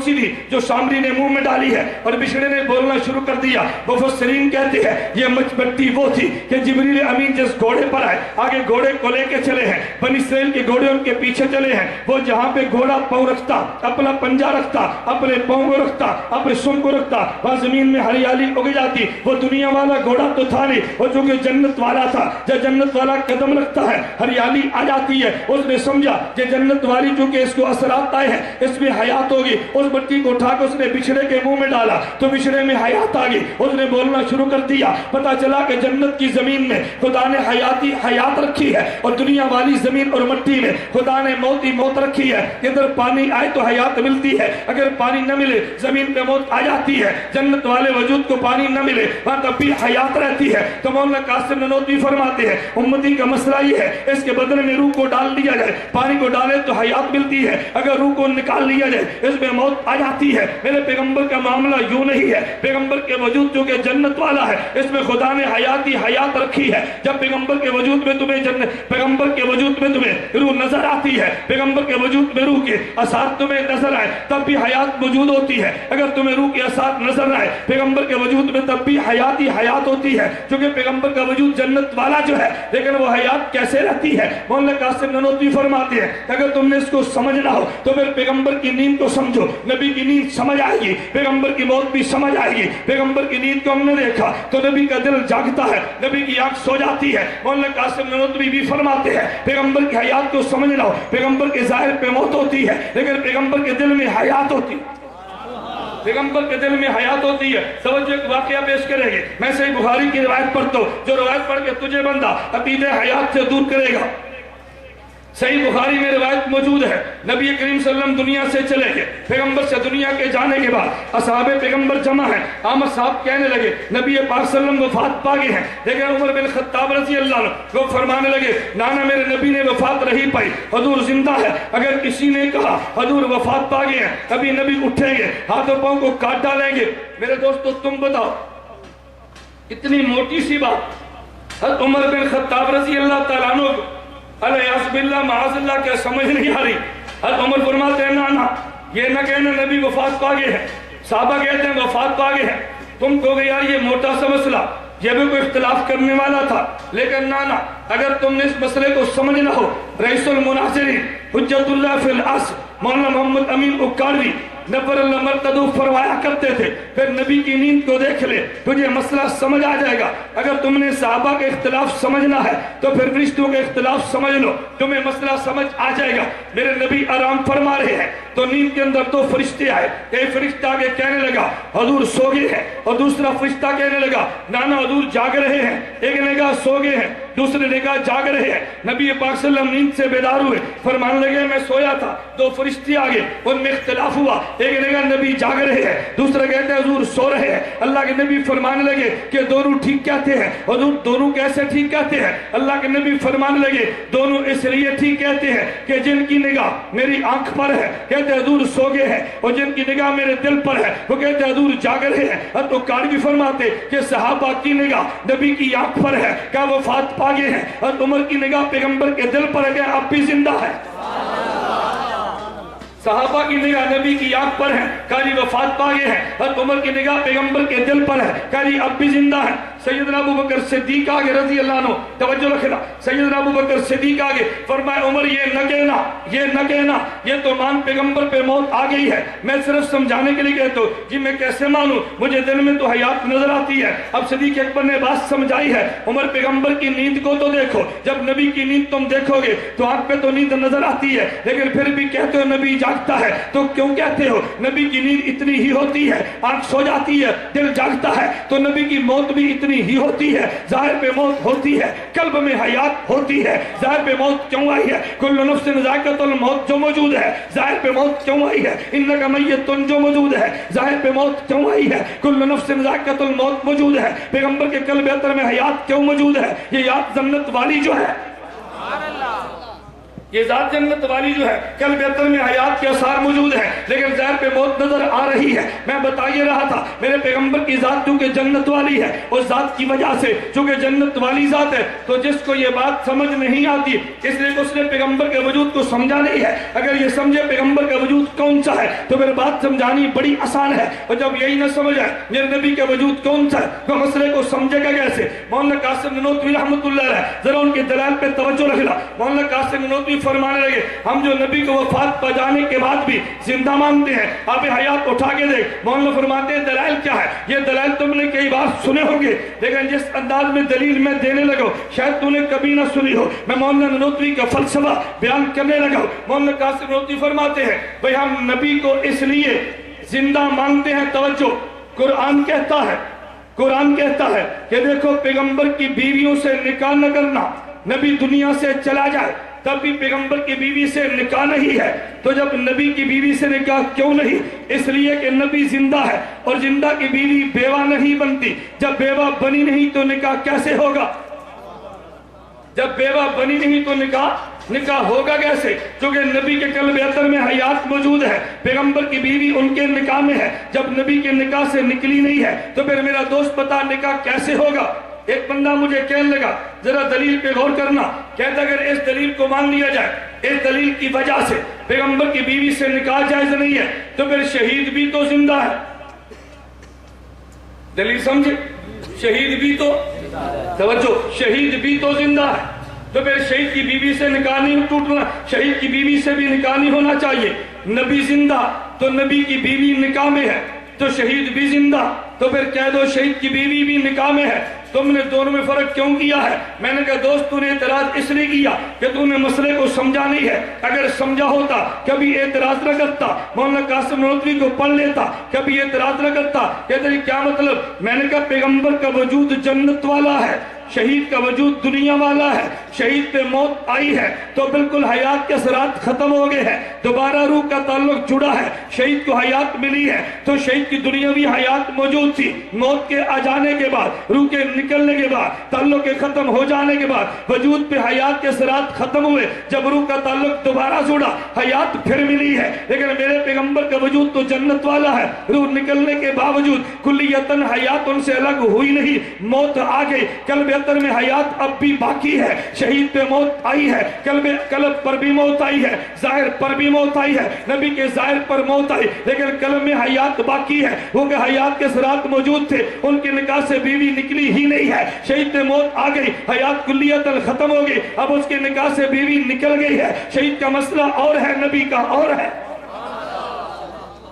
سی تھی جو سامری نے منہ میں ڈالی ہے اور بچڑے نے بولنا شروع کر دیا؟ مفسرین کہتے ہیں یہ مٹی وہ تھی کہ جبریل امین جس گھوڑے پر آئے, آگے گھوڑے کو لے کے چلے ہیں, بنی اسرائیل کے گھوڑے ان کے پیچھے چلے ہیں. وہ جہاں پہ گھوڑا پاؤں رکھتا, اپنا پنجہ رکھتا, اپنے پاؤں کو رکھتا, اپنے سم کو رکھتا, وہاں زمین میں ہریالی اگ جاتی. وہ دنیا والا گھوڑا تو تھا نہیں, وہ چونکہ جنت والا تھا, جب جنت والا قدم رکھتا ہے ہریالی آ جاتی ہے. اس نے سمجھا کہ جنت والی چونکہ اس کو اثرات آئے ہیں, اس میں حیات ہوگی. اس مٹی کو اٹھا کے اس نے بچھڑے کے منہ میں ڈالا تو بچھڑے میں حیات آ گئی. اس نے بولنا شروع کر دیا. پتا چلا کہ جنت کی زمین میں خدا نے حیات رکھی ہے, اور دنیا والی زمین اور مٹی میں خدا نے موت رکھی ہے. ادھر پانی آئے تو حیات ملتی ہے, اگر پانی نہ ملے زمین پہ موت آ جاتی ہے. جنت والے وجود کو پانی نہ ملے وہاں تب بھی حیات رہتی ہے. تو مولانا قاسم نانوتوی فرماتے ہیں امتی کا مسئلہ یہ ہے, اس کے بدن میں روح کو ڈال دیا جائے, پانی کو ڈالے تو حیات ملتی ہے, اگر روح کو نکال لیا جائے اس میں موت آ جاتی ہے. میرے پیغمبر کا معاملہ یوں نہیں ہے. پیغمبر کے وجود جو کہ جنت والا ہے, اس میں خدا نے حیات رکھی ہے. جب پیغمبر کے وجود میں تمہیں روح نظر آتی ہے, پیغمبر کے وجود میں روح کے اثار تمہیں نظر آئے تب بھی حیات موجود ہوتی ہے. اگر تمہیں روح کے اثار نظر آئے پیغمبر کے وجود میں تب بھی حیات ہوتی ہے, کیونکہ پیغمبر کا وجود جنت والا جو ہے, لیکن وہ حیات کیسے رہتی ہے؟ مولانا قاسم نانوتوی فرماتے ہیں اگر تم نے اس کو سمجھنا ہو تو پھر پیغمبر کی نیند کو سمجھو, نبی کی نیند سمجھ آئے گی, پیغمبر کی موت بھی سمجھ آئے گی. پیغمبر کی نیند کو ہم نے دیکھا تو نبی کا دل جاگتا ہے, نبی کی آنکھ سو جاتی ہے. مولانا قاسم نانوتوی بھی فرماتے ہیں پیغمبر کی حیات کو سمجھنا ہو, پیغمبر کے ظاہر پہ موت ہوتی ہے لیکن پیغمبر کے دل میں حیات ہوتی ہے. پیغمبر کے دل میں حیات ہوتی ہے. توجہ ایک واقعہ پیش کریں گے. میں صحیح بخاری کی روایت پڑھتا ہوں, جو روایت پڑھ کے تجھے بندہ عقیدہ حیات سے دور کرے گا. صحیح بخاری میں روایت موجود ہے, نبی کریم صلی اللہ علیہ وسلم دنیا سے چلے گئے. پیغمبر سے دنیا کے جانے کے بعد اصحاب پیغمبر جمع ہیں. احمد صاحب کہنے لگے نبی پاک صلی اللہ علیہ وسلم وفات پا گئے ہیں. لیکن عمر بن خطاب رضی اللہ عنہ وہ فرمانے لگے نانا میرے نبی نے وفات نہیں پائی, حضور زندہ ہے. اگر کسی نے کہا حضور وفات پا گئے ہیں, ابھی نبی اٹھیں گے, ہاتھوں پاؤں کو کاٹ ڈالیں گے. میرے دوستو تم بتاؤ اتنی موٹی سی بات حضرت عمر بن خطاب رضی اللہ تعالیٰ عنہ کو الیاس باللہ معاذ اللہ کیا سمجھ نہیں آ رہی؟ حضرت عمر فرماتے ہیں نانا یہ نہ کہنا نبی وفات پا گئے ہیں, صحابہ کہتے ہیں وفات پا گئے ہیں. تم کہو گے یار یہ موٹا سا مسئلہ, یہ بھی کوئی اختلاف کرنے والا تھا, لیکن نانا اگر تم نے اس مسئلے کو سمجھنا ہو, رئیس المناظرین حجت اللہ فی العصر مولانا محمد امین اکاڑوی نفر اللہ مرتدو فرمایا کرتے تھے پھر نبی کی نیند کو دیکھ لے تجھے مسئلہ سمجھ آ جائے گا. اگر تم نے صحابہ کے اختلاف سمجھنا ہے تو پھر فرشتوں کے اختلاف سمجھ لو, تمہیں مسئلہ سمجھ آ جائے گا. میرے نبی آرام فرما رہے ہیں تو نیند کے اندر دو فرشتے آئے. ایک فرشتہ آگے کہنے لگا حضور سو گئے ہیں, اور دوسرا فرشتہ کہنے لگا نانا حضور جاگ رہے ہیں. ایک نے کہا سو گئے ہیں, دوسرے نے کہا جاگ رہے ہیں. نبی پاک صلی اللہ علیہ وسلم نیند سے بیدار ہوئے, فرمان لگے میں سویا تھا. دو فرشتے آگے, ان میں اختلاف ہوا. ایک نے کہا نبی جاگ رہے ہیں, دوسرا کہتے ہیں حضور سو رہے ہیں. اللہ کے نبی فرمانے لگے کہ دونوں ٹھیک کہتے ہیں. حضور دونوں کیسے ٹھیک کہتے ہیں؟ اللہ کے نبی فرمانے لگے دونوں اس لیے ٹھیک کہتے ہیں کہ جن کی نگاہ میری آنکھ پر ہے کہتے ہیں حضور سو گئے ہیں, اور جن کی نگاہ میرے دل پر ہے وہ کہتے ہیں حضور جاگ رہے ہیں. تو کاروی فرماتے کہ صحابہ کی نگاہ نبی کی آنکھ پر ہے, کیا وفات پا گئے ہیں, اور عمر کی نگاہ پیغمبر کے دل پر ہے, کہ اب بھی زندہ ہے. صحابہ کی نگاہ نبی کی آنکھ پر ہے, کہا جی وفات پا گئے ہیں. حضرت عمر کی نگاہ پیغمبر کے دل پر ہے, کہا جی اب بھی زندہ ہے. سیدنا ابو بکر صدیق آگے رضی اللہ عنہ، توجہ رکھنا، سیدنا ابو بکر صدیق آگے فرمائے عمر یہ نہ کہنا یہ تو مان پیغمبر پہ موت آ گئی ہے، میں صرف سمجھانے کے لیے کہتا ہوں جی میں کیسے مانوں، مجھے دل میں تو حیات نظر آتی ہے۔ اب صدیق اکبر نے بات سمجھائی ہے، عمر پیغمبر کی نیند کو تو دیکھو، جب نبی کی نیند تم دیکھو گے تو آنکھ پہ تو نیند نظر آتی ہے، لیکن پھر بھی کہتے ہو نبی جاگتا ہے، تو کیوں کہتے ہو؟ نبی کی نیند اتنی ہی ہوتی ہے، آنکھ سو جاتی ہے، دل جاگتا ہے، تو نبی کی موت بھی اتنی ہی ہوتی ہے، ظاہر پہ موت ہوتی ہے، قلب میں حیات ہوتی ہے، ظاہر پہ موت کیوں آئی ہے؟ کل نفس ذائقۃ الموت جو موجود ہے، ظاہر پہ موت کیوں آئی ہے؟ انک میت جو موجود ہے، ظاہر پہ موت کیوں آئی ہے؟ کل نفس ذائقۃ الموت موجود ہے، پیغمبر کے قلب اطہر میں حیات کیوں موجود ہے؟ یہ یاد جنت والی جو ہے، یہ ذات جنت والی جو ہے، قلب اطہر میں حیات کے اثار موجود ہیں، لیکن ظاہر پہ موت نظر آ رہی ہے۔ میں بتائیے رہا تھا میرے پیغمبر کی ذات چونکہ جنت والی ہے، اس ذات کی وجہ سے چونکہ جنت والی ذات ہے، تو جس کو یہ بات سمجھ نہیں آتی اس لیے اس نے پیغمبر کے وجود کو سمجھا نہیں ہے۔ اگر یہ سمجھے پیغمبر کا وجود کون سا ہے تو پھر بات سمجھانی بڑی آسان ہے، اور جب یہی نہ سمجھ آئے میرے نبی کا وجود کون سا ہے تو مسئلے کو سمجھے گا کیسے؟ مولانا قاسم نانوتوی رحمۃ اللہ علیہ ذرا ان کے دلائل پہ توجہ رکھنا۔ مولانا قاسم نانوتوی فرمانے لگے ہم جو نبی کو وفات پا جانے کے بعد بھی زندہ مانتے ہیں، آپ حیات اٹھا کے دیکھ، مولانا فرماتے ہیں دلائل کیا ہے؟ یہ دلائل تم نے کئی بار سنے ہوں گے، لیکن جس انداز میں دلیل میں دینے لگا شاید تو نے کبھی نہ سنی ہو۔ میں مولانا نانوتوی کا فلسفہ بیان کرنے لگا۔ مولانا قاسم نانوتوی فرماتے ہیں بھئی ہم نبی کو اس لیے زندہ مانتے ہیں، توجہ، قرآن کہتا ہے کہ دیکھو پیغمبر کی بیویوں سے نکاح نہ کرنا، نبی دنیا سے چلا جائے تب بھی پیغمبر کی بیوی سے نکاح نہیں ہے، تو جب نبی کی بیوی سے نکاح کیوں نہیں؟ اس لیے کہ نبی زندہ ہے اور زندہ کی بیوی بیوہ نہیں بنتی، جب بیوہ بنی نہیں تو نکاح کیسے ہوگا؟ جب بیوہ بنی نہیں تو نکاح ہوگا کیسے؟ کیونکہ نبی کے قلب اطہر میں حیات موجود ہے، پیغمبر کی بیوی ان کے نکاح میں ہے، جب نبی کے نکاح سے نکلی نہیں ہے تو پھر میرا دوست بتا نکاح کیسے ہوگا؟ ایک بندہ مجھے کہنے لگا ذرا دلیل پہ غور کرنا، کہتا اگر اس دلیل کو مان لیا جائے اس دلیل کی وجہ سے پیغمبر کی بیوی سے نکاح جائز نہیں ہے تو پھر شہید بھی تو زندہ ہے، دلیل سمجھے؟ شہید بھی تو، توجہ، شہید بھی تو زندہ ہے، تو پھر شہید کی بیوی سے نکاح نہیں ٹوٹنا، شہید کی بیوی سے بھی نکاح نہیں ہونا چاہیے۔ نبی زندہ تو نبی کی بیوی نکاح میں ہے تو شہید بھی زندہ، تو پھر کہہ دو شہید کی بیوی بھی نکاح میں ہے، تم نے دونوں میں فرق کیوں کیا ہے؟ میں نے کہا دوست تو نے اعتراض اس لیے کیا کہ تم نے مسئلے کو سمجھا نہیں ہے، اگر سمجھا ہوتا کبھی اعتراض نہ کرتا، مولانا قاسم نانوتوی کو پڑھ لیتا، کبھی اعتراض نہ کرتا، کہتے ہیں کیا مطلب؟ میں نے کہا پیغمبر کا وجود جنت والا ہے، شہید کا وجود دنیا والا ہے، شہید پہ موت آئی ہے تو بالکل حیات کے اثرات ختم ہو گئے ہیں، دوبارہ روح کا تعلق جڑا ہے، شہید کو حیات ملی ہے تو شہید کی دنیاوی حیات موجود تھی، موت کے آ جانے کے بعد، روح کے نکلنے کے بعد، تعلق کے ختم ہو جانے کے بعد وجود پہ حیات کے اثرات ختم ہوئے، جب روح کا تعلق دوبارہ جڑا حیات پھر ملی ہے، لیکن میرے پیغمبر کا وجود تو جنت والا ہے، روح نکلنے کے باوجود کلیتاً حیات ان سے الگ ہوئی نہیں، موت آ گئی، قلب اطہر میں حیات اب بھی باقی ہے، شہید پہ موت آئی ہے، قلب پر بھی موت آئی ہے، ظاہر پر بھی موت آئی ہے، نبی کے ظاہر پر موت آئی، لیکن قلب میں حیات باقی ہے، وہ کہ حیات کے سرات موجود تھے، ان کے نکاح سے بیوی نکلی ہی نہیں ہے، شہید پہ موت آ گئی، حیات کلیتاً ختم ہو گئی، اب اس کے نکاح سے بیوی نکل گئی ہے، شہید کا مسئلہ اور ہے، نبی کا اور ہے،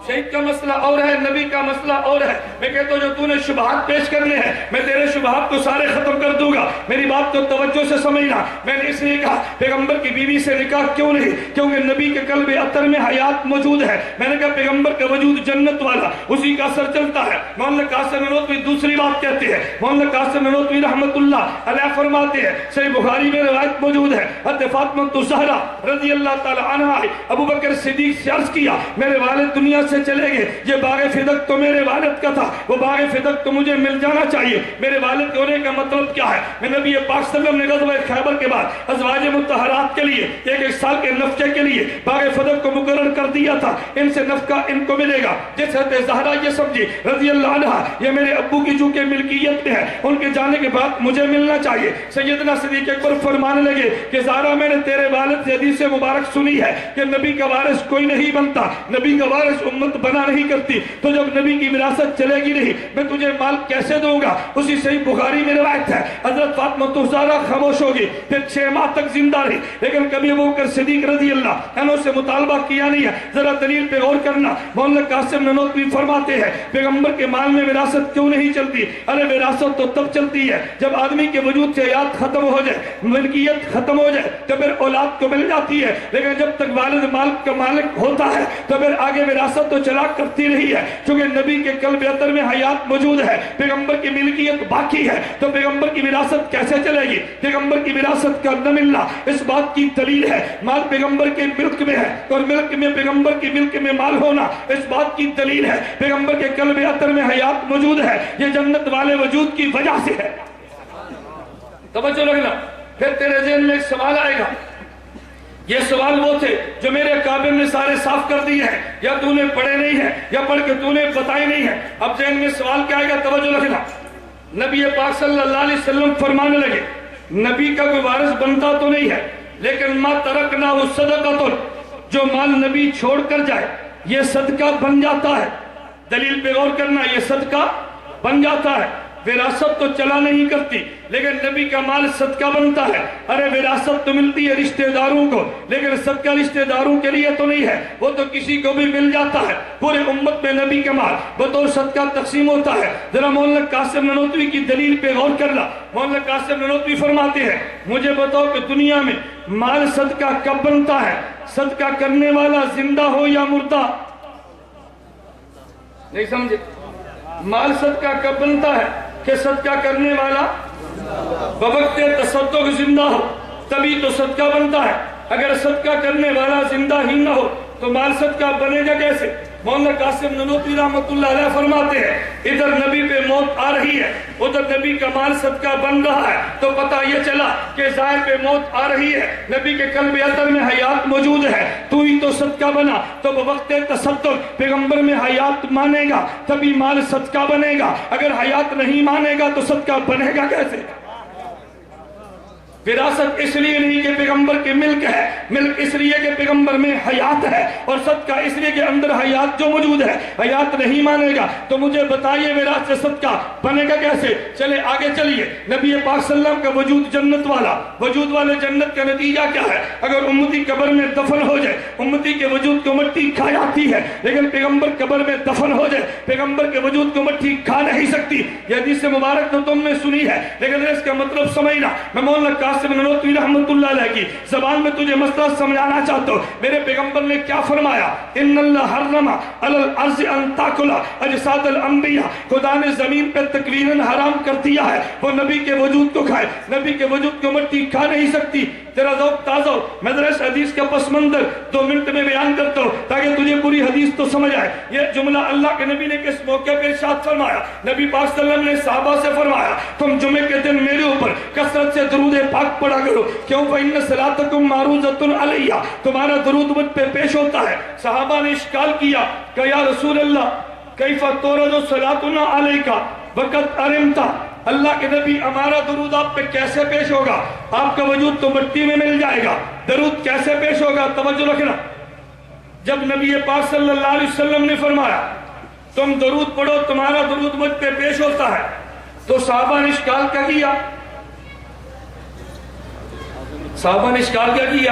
شہید کا مسئلہ اور ہے، نبی کا مسئلہ اور ہے۔ میں کہتا ہوں جو تو نے شبہات پیش کرنے ہیں میں تیرے شبہات کو سارے ختم کر دوں گا، میری بات کو توجہ سے سمجھنا۔ میں نے اس لیے کہا پیغمبر کی بیوی سے نکاح کیوں نہیں؟ کیونکہ نبی کے قلب اطہر میں حیات موجود ہے۔ میں نے کہا پیغمبر کا وجود جنت والا، اسی کا اثر چلتا ہے۔ مولانا قاسم نانوتوی دوسری بات کہتے ہیں، مولانا قاسم نانوتوی رحمت اللہ علیہ فرماتے ہیں، صحیح بخاری میں روایت موجود ہے، حضرت فاطمہ الزہرا رضی اللہ تعالی عنہا ابو بکر صدیق سے عرض کیا میرے والد دنیا سے چلے گئے، یہ باغ فدق تو میرے والد کا تھا، وہ باغ فدق تو مجھے مل جانا چاہیے، میرے والد کے ہونے کا مطلب کیا ہے؟ میں نبی پاک صلی اللہ علیہ وسلم نے غزوہ خیبر کے بعد ازواج مطہرات کے لیے ایک سال کے نفقے کے لیے باغ فدق کو مقرر کر دیا تھا، ان سے نفقہ ان کو ملے گا۔ جس حضرت زہرا یہ سمجھی رضی اللہ عنہ یہ میرے ابو کی چونکہ ملکیت میں ہے، ان کے جانے کے بعد مجھے ملنا چاہیے۔ سیدنا صدیق اکبر فرمانے لگے کہ زہرا میں نے تیرے والد سے حدیث مبارک سنی ہے کہ نبی کا وارث کوئی نہیں بنتا، نبی کا وارث امت امت بنا نہیں کرتی تو جب نبی کی وراثت چلے گی نہیں میں تجھے مال کیسے دوں گا؟ اسی صحیح بخاری میں روایت ہے حضرت فاطمہ الزہرا خاموش ہوگی، پھر 6 ماہ تک زندہ رہی، لیکن کبھی ابو بکر صدیق رضی اللہ عنہ سے مطالبہ کیا نہیں ہے۔ ذرا دلیل پہ غور کرنا، مولانا قاسم نانوتوی فرماتے ہیں پیغمبر کے مال میں وراثت کیوں نہیں چلتی؟ ارے وراثت تو تب چلتی ہے جب آدمی کے وجود سے حیات ختم ہو جائے، ملکیت ختم ہو جائے تو پھر اولاد کو مل جاتی ہے، لیکن جب تک والد مال کا مالک ہوتا ہے تو پھر آگے وراثت تو چلا کرتی رہی ہے۔ چونکہ نبی کے قلب اطہر میں حیات موجود ہے، پیغمبر کی ملکیت باقی ہے، تو پیغمبر کی وراثت کیسے چلے گی؟ پیغمبر کی وراثت کا نہ ملنا اس بات کی دلیل ہے مال پیغمبر کے ملک میں ہے، اور ملک میں پیغمبر کی ملک میں مال ہونا اس بات کی دلیل ہے پیغمبر کے قلب اطہر میں حیات موجود ہے، یہ جنت والے وجود کی وجہ سے ہے۔ توجہ رکھنا، پھر تیرے ذہن میں ایک سوال آئے گا، یہ سوال وہ تھے جو میرے کعبے نے سارے صاف کر دیے ہیں، یا تو نے پڑھے نہیں ہیں یا پڑھ کے تو نے بتائے نہیں ہیں۔ اب ذہن میں سوال کیا آئے گا؟ توجہ رکھنا، نبی پاک صلی اللہ علیہ وسلم فرمانے لگے نبی کا کوئی وارث بنتا تو نہیں ہے، لیکن ما ترکناہ صدقۃ، جو مال نبی چھوڑ کر جائے یہ صدقہ بن جاتا ہے۔ دلیل پہ غور کرنا، یہ صدقہ بن جاتا ہے۔ وراثت تو چلا نہیں کرتی لیکن نبی کا مال صدقہ بنتا ہے۔ ارے وراثت تو ملتی ہے رشتہ داروں کو، لیکن صدقہ رشتہ داروں کے لیے تو نہیں ہے، وہ تو کسی کو بھی مل جاتا ہے۔ پورے امت میں نبی کا مال بطور صدقہ تقسیم ہوتا ہے۔ ذرا مولانا قاسم نانوتوی کی دلیل پہ غور کرنا، مولانا قاسم نانوتوی فرماتے ہیں مجھے بتاؤ کہ دنیا میں مال صدقہ کب بنتا ہے؟ صدقہ کرنے والا زندہ ہو یا مردہ؟ نہیں سمجھے؟ مال صدقہ کب بنتا ہے؟ کہ صدقہ کرنے والا بوقت تصدق زندہ ہو، تبھی تو صدقہ بنتا ہے۔ اگر صدقہ کرنے والا زندہ ہی نہ ہو تو مال صدقہ بنے گا کیسے؟ مولانا قاسم نانوتوی رحمۃ اللہ علیہ فرماتے ہیں ادھر نبی پہ موت آ رہی ہے، ادھر نبی کا مال صدقہ بن رہا ہے، تو پتہ یہ چلا کہ ظاہر پہ موت آ رہی ہے، نبی کے قلب اطہر میں حیات موجود ہے، تو ہی تو صدقہ بنا۔ تو بوقت تصدق پیغمبر میں حیات مانے گا تبھی مال صدقہ بنے گا، اگر حیات نہیں مانے گا تو صدقہ بنے گا کیسے؟ وراثت اس لیے نہیں کہ پیغمبر کے ملک ہے، ملک اس لیے کہ پیغمبر میں حیات ہے، اور صدقہ اس لیے کہ اندر حیات جو موجود ہے، حیات نہیں مانے گا تو مجھے بتائیے وراثت صدقہ بنے گا کیسے؟ چلے آگے چلیے، نبی پاک صلی اللہ علیہ وسلم کا وجود جنت والا، وجود والے جنت کا نتیجہ کیا ہے؟ اگر امتی قبر میں دفن ہو جائے، امتی کے وجود کو مٹی کھا جاتی ہے، لیکن پیغمبر قبر میں دفن ہو جائے پیغمبر کے وجود کو مٹی کھا نہیں سکتی۔ یہ حدیث مبارک تو تم نے سنی ہے، لیکن اس کا مطلب سمجھنا۔ میں مولانا قاسم نانوتوی رحمۃ اللہ علیہ کی زبان میں تجھے مسئلہ سمجھانا چاہتا ہوں۔ میرے پیغمبر نے کیا فرمایا؟ ان اللہ حرم علی الارض ان تاکل اجساد الانبیاء، خدا نے زمین پہ تکویناً حرام کر دیا ہے وہ نبی کے وجود کو کھائے، نبی کے وجود کو مٹی کھا نہیں سکتی۔ تیرا ذوق تازہ ہو، میں ذرا اس حدیث کا پس منظر 2 منٹ میں بیان کرتا ہوں تاکہ تجھے پوری حدیث تو سمجھ آئے۔ یہ جملہ اللہ کے نبی نے کس موقع پر ارشاد فرمایا؟ نبی پاک صلی اللہ علیہ وسلم نے صحابہ سے فرمایا تم جمعے کے دن میرے اوپر کثرت سے درود پاک پڑھا کرو، کیوں؟ فإن صلاتکم معروضۃ علیہ، تمہارا درود مجھ پہ پیش ہوتا ہے۔ صحابہ نے اشکال کیا کہ یا رسول اللہ کیف تورد صلاتنا علیک وقد ارمتا، اللہ کے نبی ہمارا درود آپ پہ کیسے پیش ہوگا؟ آپ کا وجود تو مٹی میں مل جائے گا، درود کیسے پیش ہوگا؟ توجہ رکھنا، جب نبی پاک صلی اللہ علیہ وسلم نے فرمایا تم درود پڑھو تمہارا درود مجھ پہ پیش ہوتا ہے، تو صحابہ نے اشکال کیا کیا؟ صحابہ نے اشکال کیا کیا؟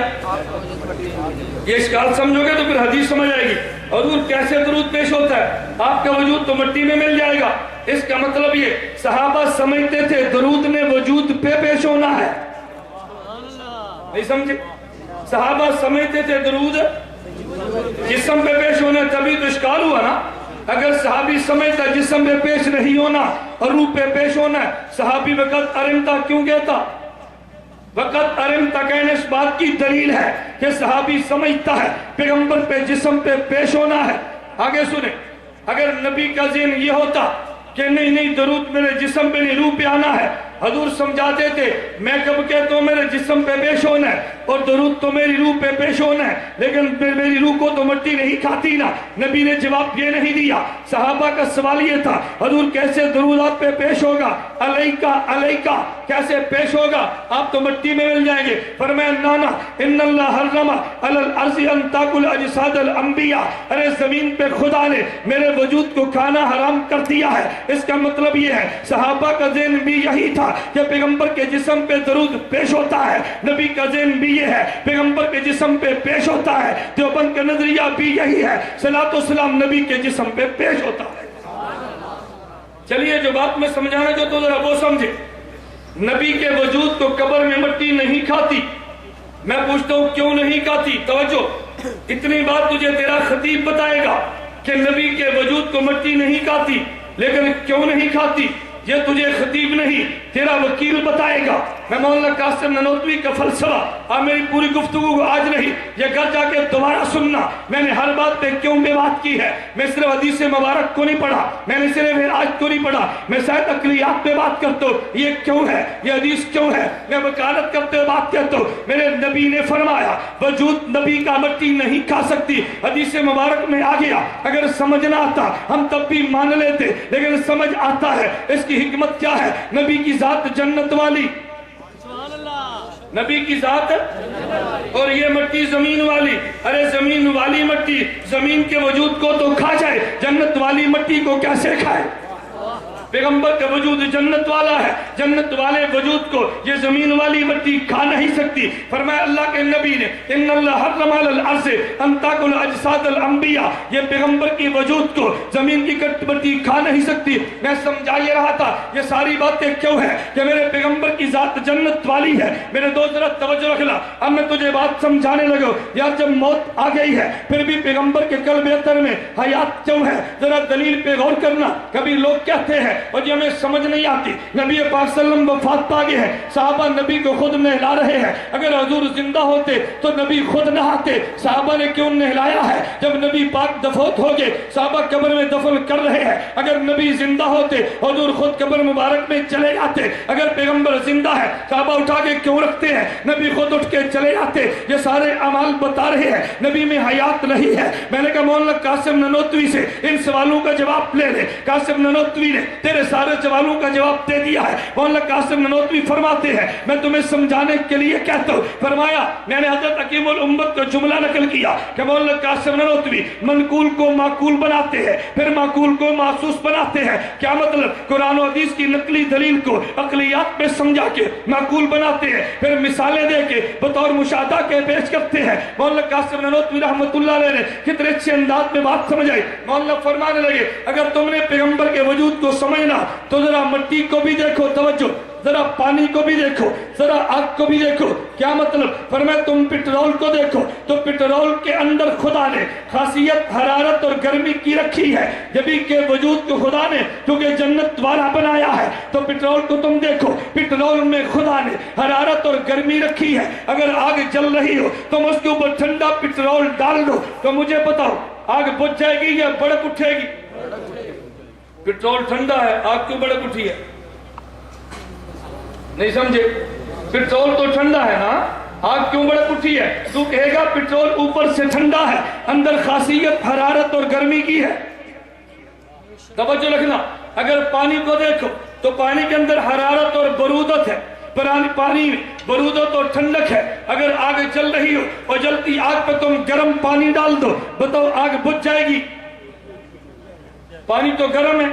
یہ اشکال سمجھو گے تو پھر حدیث سمجھ آئے گی۔ حضور کیسے درود پیش ہوتا ہے؟ آپ کا وجود تو مٹی میں مل جائے گا۔ اس کا مطلب یہ صحابہ سمجھتے تھے درود نے وجود پہ پیش ہونا ہے، نہیں سمجھے؟ صحابہ سمجھتے تھے درود جسم پہ پیش ہونا، تبھی تو اشکال ہوا نا۔ اگر صحابی سمجھتا جسم پہ پیش نہیں ہونا اور روح پہ پیش ہونا ہے، صحابی وقت ارمتا کیوں کہتا؟ وقت ارمتا کہنے اس بات کی دلیل ہے کہ صحابی سمجھتا ہے پیغمبر پہ جسم پہ پیش ہونا ہے۔ آگے سنیں، اگر نبی کا ذہن یہ ہوتا کہ نہیں درود میرے جسم پہ نہیں روح پہ آنا ہے، حضور سمجھاتے تھے میں کب کہتا ہوں میرے جسم پہ پیش ہونا ہے اور درود تو میری روح پہ پیش ہونا ہے، لیکن میری روح کو تو مٹی نہیں کھاتی نا۔ نبی نے جواب یہ نہیں دیا۔ صحابہ کا سوال یہ تھا حضور کیسے درود آپ پہ پیش ہوگا؟ علیکہ علیکہ، کیسے پیش ہوگا؟ آپ تو مٹی میں مل جائیں گے۔ فرمایا نانا ان اللہ حرم علی الارض ان تاکل اجساد الانبیاء، ارے زمین پہ خدا نے میرے وجود کو کھانا حرام کر دیا ہے۔ اس کا مطلب یہ ہے صحابہ کا ذہن بھی یہی تھا کہ پیغمبر کے جسم پہ درود پیش ہوتا ہے، نبی کا ذہن بھی یہ ہے پیغمبر کے جسم پہ پیش ہوتا ہے، دیوبند کا نظریہ بھی یہی ہے صلاۃ و سلام نبی کے جسم پہ پیش ہوتا ہے۔ چلیے جو بات میں سمجھانا جو تو ذرا وہ سمجھے، نبی کے وجود کو قبر میں مٹی نہیں کھاتی۔ میں پوچھتا ہوں کیوں نہیں کھاتی؟ توجہ، اتنی بات تجھے تیرا خطیب بتائے گا کہ نبی کے وجود کو مٹی نہیں کھاتی، لیکن کیوں نہیں کھاتی یہ تجھے خطیب نہیں تیرا وکیل بتائے گا۔ میں مولانا قاسم نانوتوی کا فلسفہ آپ میری پوری گفتگو کو آج نہیں، یہ گھر جا کے دوبارہ سننا، میں نے ہر بات پہ کیوں بے بات کی ہے۔ میں صرف حدیث مبارک کو نہیں پڑھا، میں نے صرف آج کو نہیں پڑھا، میں شاید عقلیات پہ بات کرتا ہوں، یہ کیوں ہے، یہ حدیث کیوں ہے، میں وکالت کرتے ہوئے بات کرتا ہوں۔ میرے نبی نے فرمایا وجود نبی کا مٹی نہیں کھا سکتی، حدیث مبارک میں آ گیا۔ اگر سمجھ نہ آتا ہم تب بھی مان لیتے، لیکن سمجھ آتا ہے اس کی حکمت کیا ہے۔ نبی کی ذات جنت والی، نبی کی ذات اور یہ مٹی زمین والی، ارے زمین والی مٹی زمین کے وجود کو تو کھا جائے، جنت والی مٹی کو کیسے کھائے؟ پیغمبر کا وجود جنت والا ہے، جنت والے وجود کو یہ زمین والی مٹی کھا نہیں سکتی۔ فرمایا اللہ کے نبی نے ان اللہ حرم علی الارض ان تاکل اجساد الانبیاء، یہ پیغمبر کی وجود کو زمین کی کٹ مٹی کھا نہیں سکتی۔ میں سمجھا یہ رہا تھا یہ ساری باتیں کیوں ہیں کہ میرے پیغمبر کی ذات جنت والی ہے۔ میرے دوست ذرا توجہ رکھنا، اب میں تجھے بات سمجھانے لگا یار، جب موت آ گئی ہے پھر بھی پیغمبر کے قلب اطہر میں حیات کیوں ہے؟ ذرا دلیل پہ غور کرنا۔ کبھی لوگ کہتے ہیں اور یہ ہمیں سمجھ نہیں آتی، نبی پاک صلی اللہ علیہ وسلم وفات پا گئے ہیں، صحابہ نبی کو خود نہلا رہے ہیں، اگر حضور زندہ ہوتے تو نبی خود نہاتے، صحابہ نے کیوں نہلایا ہے؟ جب نبی پاک دفوت ہو گئے صحابہ قبر میں دفن کر رہے ہیں، اگر نبی زندہ ہوتے حضور خود قبر مبارک میں چلے جاتے، اگر پیغمبر زندہ ہے صحابہ اٹھا کے کیوں رکھتے ہیں؟ نبی خود اٹھ کے چلے جاتے۔ یہ سارے اعمال بتا رہے ہیں نبی میں حیات نہیں ہے۔ میں نے کہا مولانا قاسم نانوتوی سے ان سوالوں کا جواب لے لے۔ قاسم نانوتوی نے تیرے سارے سوالوں کا جواب دے دیا ہے۔ مولانا قاسم نانوتوی فرماتے ہیں میں تمہیں سمجھانے کے لیے کہتا ہوں، فرمایا میں نے حضرت حکیم الامت کا جملہ نقل کیا کہ مولانا قاسم نانوتوی منقول کو معقول بناتے ہیں، پھر معقول کو محسوس بناتے ہیں۔ کیا مطلب؟ قرآن و حدیث کی نقلی دلیل کو عقلیات میں سمجھا کے معقول بناتے ہیں، پھر مثالیں دے کے بطور مشاہدہ کے پیش کرتے ہیں۔ مولانا قاسم نانوتوی رحمۃ اللہ علیہ نے کتنے اچھے انداز میں بات سمجھائی۔ مولانا فرمانے لگے اگر تم نے پیغمبر کے وجود کو سمجھنا تو ذرا مٹی کو بھی دیکھو، توجہ، ذرا پانی کو بھی دیکھو، ذرا آگ کو بھی دیکھو۔ کیا مطلب؟ فرمایا تم پٹرول کو دیکھو تو پٹرول کے اندر خدا نے خاصیت حرارت اور گرمی کی رکھی ہے، نبی کے وجود کو خدا نے کیونکہ جنت والا بنایا ہے تو پٹرول کو تم دیکھو، پٹرول میں خدا نے حرارت اور گرمی رکھی ہے۔ اگر آگ جل رہی ہو تم اس کے اوپر ٹھنڈا پٹرول ڈال دو تو مجھے بتاؤ آگ بجھ جائے گی یا بڑک اٹھے گی؟ پٹرول ٹھنڈا ہے، آگ کیوں بڑک اٹھی ہے؟ نہیں سمجھے؟ پٹرول تو ٹھنڈا ہے نا، آگ کیوں بڑک اٹھی ہے؟ تو کہے گا پٹرول اوپر سے ٹھنڈا ہے، اندر خاصیت حرارت اور گرمی کی ہے۔ توجہ رکھنا، اگر پانی کو دیکھو تو پانی کے اندر حرارت اور برودت ہے، پانی میں برودت اور ٹھنڈک ہے۔ اگر آگ جل رہی ہو اور جلتی آگ پہ تم گرم پانی ڈال دو، بتاؤ آگ بجھ جائے گی؟ پانی تو گرم ہے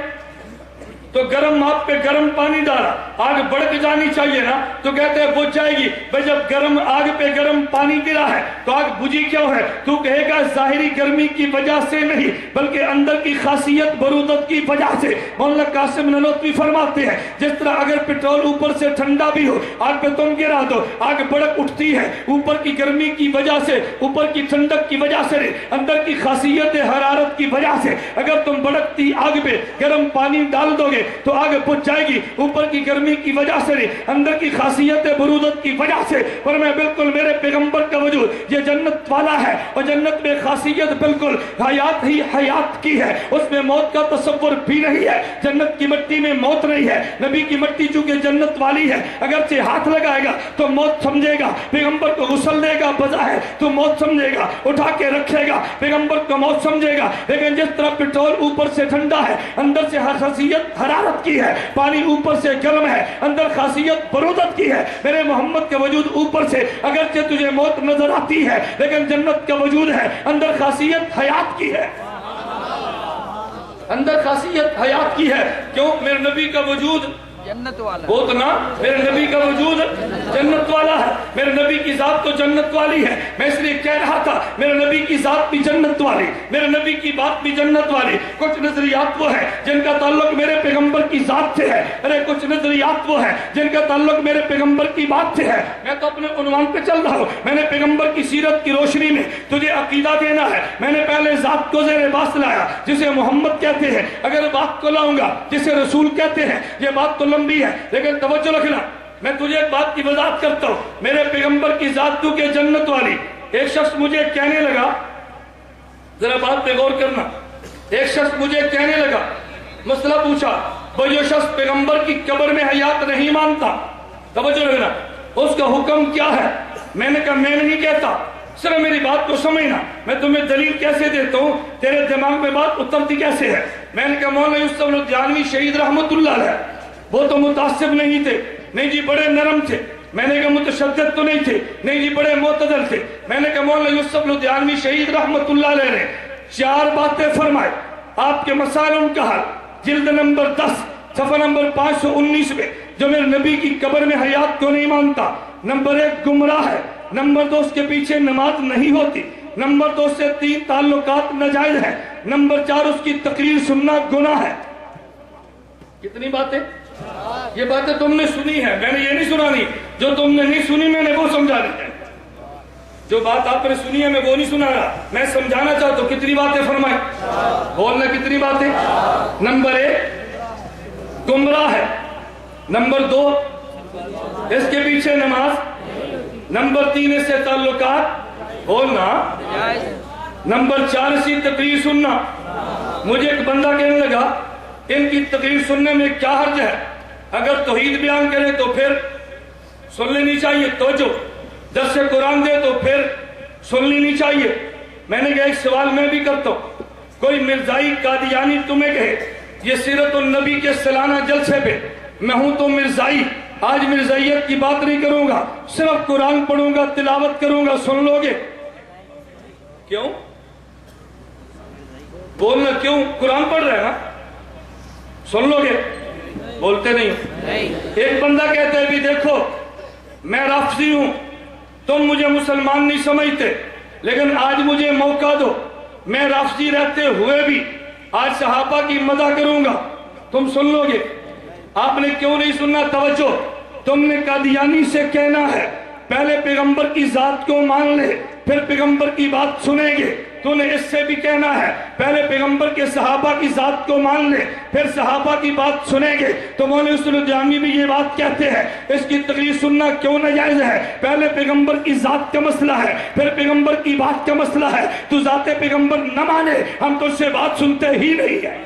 تو گرم آپ پہ گرم پانی ڈالا، آگ بڑک جانی چاہیے نا، تو کہتے ہیں بجھ جائے گی۔ بھئی جب گرم آگ پہ گرم پانی گرا ہے تو آگ بجھی کیوں ہے؟ تو کہے گا ظاہری گرمی کی وجہ سے نہیں بلکہ اندر کی خاصیت برودت کی وجہ سے۔ مولانا قاسم نانوتوی فرماتے ہیں جس طرح اگر پٹرول اوپر سے ٹھنڈا بھی ہو آگ پہ تم گرا دو آگ بڑک اٹھتی ہے، اوپر کی گرمی کی وجہ سے، اوپر کی ٹھنڈک کی وجہ سے، اندر کی خاصیت حرارت کی وجہ سے۔ اگر تم بڑکتی آگ پہ گرم پانی ڈال دو گے تو آگ بجھ جائے گی، اوپر کی گرمی کی وجہ سے، اندر کی خاصیت برودت کی وجہ سے۔ پر میں بالکل میرے پیغمبر کا وجود یہ جنت والا ہے اور جنت میں خاصیت بالکل حیات ہی حیات کی ہے، اس میں موت کا تصور بھی نہیں ہے۔ جنت کی مٹی میں موت نہیں ہے، نبی کی مٹی چونکہ جنت والی ہے اگرچہ ہاتھ لگائے گا تو موت سمجھے گا، پیغمبر کو غسل دے گا بظاہر تو موت سمجھے گا، اٹھا کے رکھے گا پیغمبر کو موت سمجھے گا۔ لیکن جس طرح پٹرول اوپر سے ٹھنڈا ہے اندر سے خاصیت حرارت کی ہے، پانی اوپر سے گرم ہے، اندر خاصیت برودت کی ہے۔ میرے محمد کا وجود اوپر سے اگرچہ تجھے موت نظر آتی ہے لیکن جنت کا وجود ہے، اندر خاصیت حیات کی ہے، اندر خاصیت حیات کی ہے۔ کیوں؟ میرے نبی کا وجود جنت والا بہت نا، میرے نبی کا وجود جنت والا ہے، میرے نبی کی ذات تو جنت والی ہے۔ میں اس لیے کہہ رہا تھا میرے نبی کی ذات بھی جنت والی، میرے نبی کی بات بھی جنت والی۔ کچھ نظریات وہ ہیں جن کا تعلق میرے پیغمبر کی ذات سے ہے، ارے کچھ نظریات وہ ہیں جن کا تعلق میرے پیغمبر کی بات سے ہے۔ میں تو اپنے عنوان پہ چل رہا ہوں، میں نے پیغمبر کی سیرت کی روشنی میں تجھے عقیدہ دینا ہے۔ میں نے پہلے ذات کو زیر باس لایا جسے محمد کہتے ہیں، اگر بات کو لاؤں گا جسے رسول کہتے ہیں، یہ بات تو لمبی ہے لیکن توجہ رکھنا، میں تجھے ایک بات کی وضاحت کرتا ہوں۔ میرے پیغمبر کی ذات تو کہ جنت والی، ایک شخص مجھے کہنے لگا، ذرا بات پہ غور کرنا، ایک شخص مجھے کہنے لگا، مسئلہ پوچھا، وہ جو شخص پیغمبر کی قبر میں حیات نہیں مانتا، توجہ رکھنا، اس کا حکم کیا ہے؟ میں نے کہا میں نہیں کہتا، صرف میری بات کو سمجھنا، میں تمہیں دلیل کیسے دیتا ہوں، تیرے دماغ میں بات اترتی کیسے ہے۔ میں نے کہا مولانا یوسف لدھیانوی شہید رحمت اللہ علیہ وہ تو متعصب نہیں تھے، نہیں جی بڑے نرم تھے۔ میں نے کہا متشدد تو نہیں تھے، نہیں جی بڑے معتدل تھے۔ میں نے کہا مولانا یوسف لدھیانوی شہید رحمت اللہ علیہ نے 4 باتیں فرمائے، آپ کے مسائل ان کا حل، جلد نمبر 10 صفحہ نمبر 519 میں، جو میرے نبی کی قبر میں حیات کو نہیں مانتا، نمبر 1 گمراہ ہے، نمبر 2 اس کے پیچھے نماز نہیں ہوتی، نمبر 2 سے 3 تعلقات ناجائز ہیں، نمبر 4 اس کی تقریر سننا گناہ ہے۔ کتنی باتیں؟ یہ باتیں تم نے سنی ہے، میں نے یہ نہیں سنانی، جو تم نے نہیں سنی میں نے وہ سمجھا دی ہے۔ جو بات آپ نے سنی ہے میں وہ نہیں سنا رہا، میں سمجھانا چاہتا ہوں۔ کتنی باتیں فرمائیں؟ بولنا کتنی باتیں؟ نمبر 1 گمراہ ہے، نمبر 2 اس کے پیچھے نماز، نمبر 3 اس سے تعلقات بولنا، نمبر 4 اسی تقریر سننا۔ مجھے ایک بندہ کہنے لگا ان کی تقریر سننے میں کیا حرج ہے، اگر توحید بیان کرے تو پھر سن لینی چاہیے، توجہ، درس قرآن دے تو پھر سن لینی چاہیے۔ میں نے کہا ایک سوال میں بھی کرتا ہوں، کوئی مرزائی قادیانی تمہیں کہے یہ سیرت النبی کے سالانہ جلسے پہ میں ہوں تو مرزائی، آج مرزائیت کی بات نہیں کروں گا، صرف قرآن پڑھوں گا، تلاوت کروں گا، سن لو گے؟ کیوں بولنا؟ کیوں؟ قرآن پڑھ رہے ہیں نا، سن لو گے؟ بولتے نہیں۔ ایک بندہ کہتا ہے بھی دیکھو میں رافضی ہوں، تم مجھے مسلمان نہیں سمجھتے، لیکن آج مجھے موقع دو، میں رافضی رہتے ہوئے بھی آج صحابہ کی مدح کروں گا، تم سن لو گے؟ آپ نے کیوں نہیں سننا؟ توجہ، تم نے قادیانی سے کہنا ہے پہلے پیغمبر کی ذات کو مان لے پھر پیغمبر کی بات سنیں گے۔ تو نے اس سے بھی کہنا ہے پہلے پیغمبر کے صحابہ کی ذات کو مان لے پھر صحابہ کی بات سنیں گے۔ تو مولانا یوسف لدھیانوی بھی یہ بات کہتے ہیں اس کی تقریر سننا کیوں ناجائز ہے؟ پہلے پیغمبر کی ذات کا مسئلہ ہے پھر پیغمبر کی بات کا مسئلہ ہے، تو ذات پیغمبر نہ مانے ہم تو اس سے بات سنتے ہی نہیں ہیں۔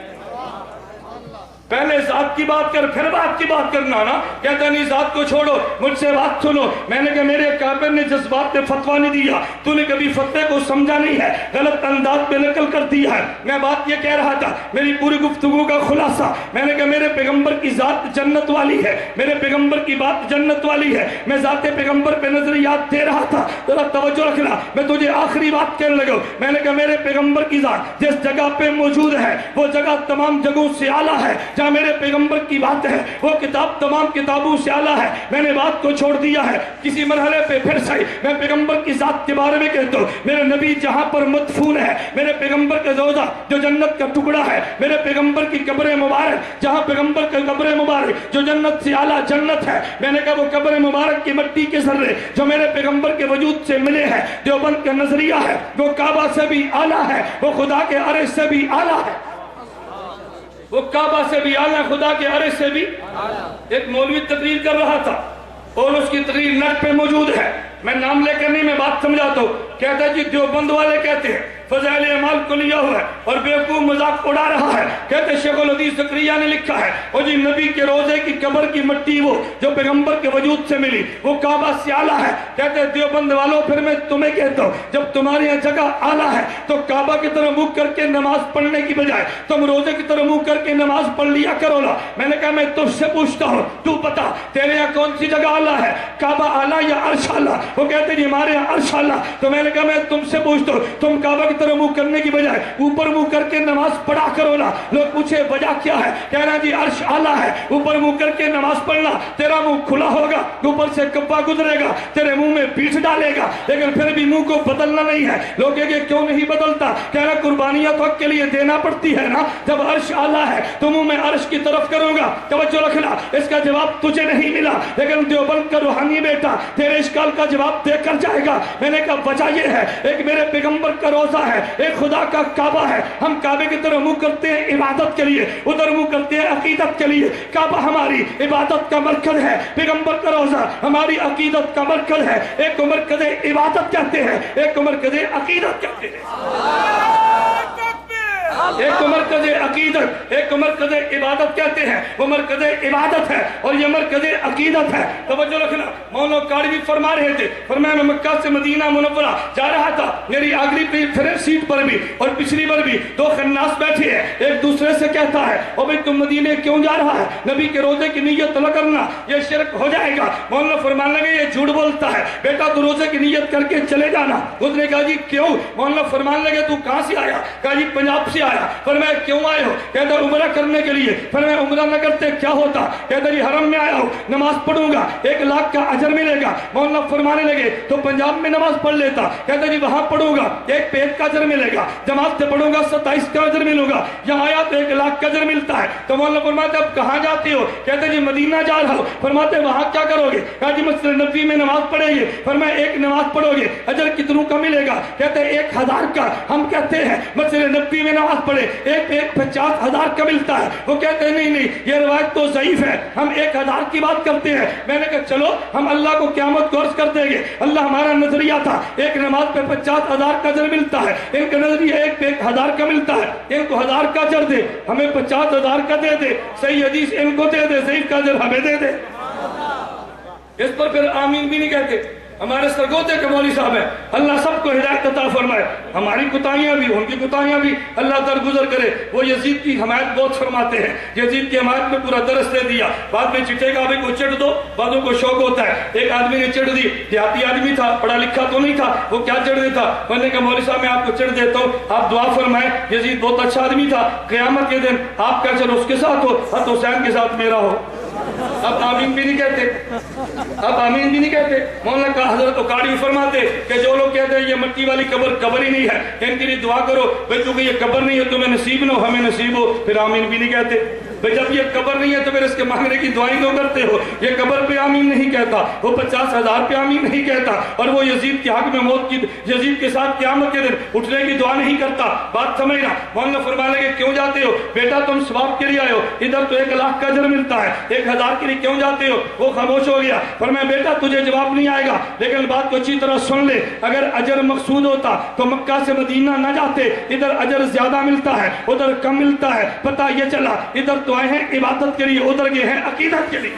پہلے ذات کی بات کر پھر بات کی بات کرنا نا، کہتا نہیں ذات کو چھوڑو مجھ سے بات سنو۔ میں نے کہا میرے کعبے نے جذبات پہ فتویٰ نہیں دیا، تو نے کبھی فتوے کو سمجھا نہیں ہے، غلط انداز پہ نقل کر دیا ہے۔ میں بات یہ کہہ رہا تھا، میری پوری گفتگو کا خلاصہ میں نے کہا میرے پیغمبر کی ذات جنت والی ہے، میرے پیغمبر کی بات جنت والی ہے۔ میں ذات پیغمبر پہ نظریات دے رہا تھا، ذرا توجہ رکھنا، میں تجھے آخری بات کہنے لگا۔ میں نے کہا میرے پیغمبر کی ذات جس جگہ پہ موجود ہے وہ جگہ تمام جگہوں سے اعلیٰ ہے، جہاں میرے پیغمبر کی بات ہے وہ کتاب تمام کتابوں سے اعلیٰ ہے۔ میں نے بات کو چھوڑ دیا ہے، کسی مرحلے پہ پھر سے میں پیغمبر کی ذات کے بارے میں کہتا ہوں، میرے نبی جہاں پر مدفون ہے، میرے پیغمبر کا روضہ جو جنت کا ٹکڑا ہے، میرے پیغمبر کی قبر مبارک جہاں پیغمبر کا قبر مبارک جو جنت سے اعلیٰ جنت ہے، میں نے کہا وہ قبر مبارک کی مٹی کے ذرے جو میرے پیغمبر کے وجود سے ملے ہیں، دیوبند کا نظریہ ہے وہ کعبہ سے بھی اعلیٰ ہے، وہ خدا کے عرش سے بھی اعلیٰ ہے، وہ کعبہ سے بھی اعلیٰ، خدا کے عرش سے بھی۔ ایک مولوی تقریر کر رہا تھا اور اس کی تقریر نیٹ پہ موجود ہے، میں نام لے کر نہیں میں بات سمجھاتا ہوں، کہتا ہے جی دیوبند والے کہتے ہیں فضائل اعمال کو لیا ہوا ہے اور بیوقوف مذاق اڑا رہا ہے. کہتے شیخ الحدیث زکریا نے لکھا ہے اور جی نبی کے روزے کی قبر کی مٹی وہ جو پیغمبر کے وجود سے ملی وہ کعبہ سے اعلیٰ ہے. کہتے دیوبند والوں پھر میں تمہیں کہتا ہوں جب تمہاری یہاں جگہ اعلیٰ ہے تو کعبہ کی طرف منہ کر کے نماز پڑھنے کی بجائے تم روزے کی طرف منہ کر کے نماز پڑھ لیا کرو نا. میں نے کہا میں تجھ سے پوچھتا ہوں تو بتا تیرے یہاں کون سی جگہ اعلیٰ ہے, کعبہ اعلیٰ یا عرش اعلیٰ؟ وہ کہتے جی ہمارے یہاں عرش اعلیٰ. تو میں نے کہا میں تم سے پوچھتا ہوں تم کعبہ کی طرف منہ کرنے کی بجائے اوپر منہ کر کے نماز پڑھا کرو نا. لوگ پوچھے وجہ کیا ہے؟ کہنا جی عرش اعلیٰ ہے, اوپر منہ کر کے نماز پڑھنا, تیرا منہ کھلا ہوگا, اوپر سے کعبہ گزرے گا, تیرے منہ میں پیٹھ ڈالے گا, لیکن پھر بھی منہ کو بدلنا نہیں ہے. لوگ کہیں کیوں نہیں بدلتا؟ کہنا قربانیاں تو حق کے لیے دینا پڑتی ہے نا. جب عرش اعلیٰ ہے تو منہ میں عرش کی طرف کروں گا. توجہ رکھنا, اس کا جواب تجھے نہیں ملا لیکن دیوبند کا روحانی بیٹا تیرے اشکال کا جواب دے کر جائے گا. میں نے کہا وجہ یہ ہے ایک میرے پیغمبر کا روزہ ہے, ایک خدا کا کعبہ ہے. ہم کعبے کی طرف منہ کرتے ہیں عبادت کے لیے, ادھر منہ کرتے ہیں عقیدت کے لیے. کعبہ ہماری عبادت کا مرکز ہے, پیغمبر کا روزہ ہماری عقیدت کا مرکز ہے. ایک کو مرکز عبادت کہتے ہیں, ایک کو مرکز عقیدت کہتے ہیں. ایک کو مرکز عقیدت, ایک کو مرکز عبادت کہتے ہیں. وہ مرکز عبادت ہے اور یہ مرکز عقیدت ہے. توجہ رکھنا, مولانا کاڑوی فرما رہے تھے, فرمایا میں مکہ سے مدینہ منورہ جا رہا تھا, میری آگری فرنٹ سیٹ پر بھی اور پچھلی پر بھی دو خناس بیٹھے ہیں. ایک دوسرے سے کہتا ہے او بھئی تم مدینے کیوں جا رہا ہے؟ نبی کے روزے کی نیت نہ کرنا, یہ شرک ہو جائے گا. مولانا فرمانے لگے یہ جھوٹ بولتا ہے, بیٹا تو روزے کی نیت کر کے چلے جانا. اس نے کہا جی کیوں؟ مولانا فرمانے لگے تو کہاں سے آیا؟ کہا جی پنجاب سے آیا. فرمایا کیوں آئے ہو؟ کہتا عمرہ کرنے کے لیے. فرمایا عمرہ نہ کرتے کیا ہوتا؟ کہتا جی حرم میں آیا ہوں, نماز پڑھوں گا 1 لاکھ کا اجر ملے گا. مولانا فرمانے لگے تو پنجاب میں نماز پڑھ لیتا. کہتا جی وہاں پڑھوں گا 1 پیٹ کا اجر ملے گا, جماعت سے پڑھوں گا 27 کا اجر ملے گا, یہاں آیا تو 1 لاکھ کا اجر ملتا ہے. تو مولانا فرماتے اب کہاں جاتے ہو؟ کہتے جی مدینہ جا رہا ہوں. فرماتے وہاں کیا کرو گے؟ کہا جی مسجد نبوی میں نماز پڑھیں گے. فرمایا 1 نماز پڑھو گے اجر کتنوں کا ملے گا؟ کہتے 1000 کا. ہم کہتے ہیں مسجد نبوی میں نماز پڑھے 1 پیٹ 50,000 کا ملتا ہے. وہ کہتے ہیں نہیں یہ روایت تو ضعیف ہے, ہم 1000 کی بات کرتے ہیں. میں نے کہا چلو ہم اللہ کو قیامت کو عرض کر دیں گے. اللہ ہمارا نظریہ تھا 1 نماز پہ 50,000 کا اجر ملتا ہے, ان کا نظریہ 1 پہ 1000 کا ملتا ہے. ان کو 1000 کا اجر دے, ہمیں 50,000 کا دے دے. صحیح حدیث ان کو دے دے, ضعیف کا اجر ہمیں دے دے. اس پر پھر آمین بھی نہیں کہتے. ہمارے سرگوتے کے مولوی صاحب ہیں, اللہ سب کو ہدایت عطا فرمائے. ہماری کوتاہیاں بھی ان کی کوتاہیاں بھی اللہ درگزر کرے. وہ یزید کی حمایت بہت فرماتے ہیں, یزید کی حمایت میں پورا درس دے دیا. بعد میں چٹے کعبے کو چڑھ دو, بعضوں کو شوق ہوتا ہے. ایک آدمی نے چڑھ دی, دیہاتی آدمی تھا, پڑھا لکھا تو نہیں تھا, وہ کیا چڑھ دیتا؟ میں نے کہا مولوی صاحب میں آپ کو چڑھ دیتا ہوں, آپ دعا فرمائیں. یزید بہت اچھا آدمی تھا, قیامت کے دن آپ کا چلو اس کے ساتھ ہو, حضرت حسین کے ساتھ میرا ہو. اب آمین بھی نہیں کہتے, اب آمین بھی نہیں کہتے. مولانا کا حضرت کاڑی فرماتے کہ جو لوگ کہتے ہیں یہ مٹی والی قبر ہی نہیں ہے, ان کے لیے دعا کرو بھئی چونکہ یہ قبر نہیں ہے تمہیں نصیب نہ ہو, ہمیں نصیب ہو. پھر آمین بھی نہیں کہتے. بھئی جب یہ قبر نہیں ہے تو پھر اس کے مانگنے کی دعائیں کیوں کرتے ہو؟ یہ قبر پہ آمین نہیں کہتا, وہ 50,000 پہ آمین نہیں کہتا, اور وہ یزید کے حق میں موت کی, یزید کے ساتھ قیامت کے دن اٹھنے کی دعا نہیں کرتا. بات سمجھنا. مولانا فرمانے لگے کیوں جاتے ہو؟ بیٹا تم ثواب کے لیے آئے ہو, ادھر تو 1 لاکھ کا اجر ملتا ہے, 1000 کے لیے کیوں جاتے ہو؟ وہ خاموش ہو گیا. فرمایا بیٹا تجھے جواب نہیں آئے گا, لیکن بات کو اچھی طرح سن لے. اگر اجر مقصود ہوتا تو مکہ سے مدینہ نہ جاتے, ادھر اجر زیادہ ملتا ہے ادھر کم ملتا ہے. پتہ یہ چلا ادھر تو آئے ہیں عبادت کے لیے, ادھر گئے ہیں عقیدت کے لیے.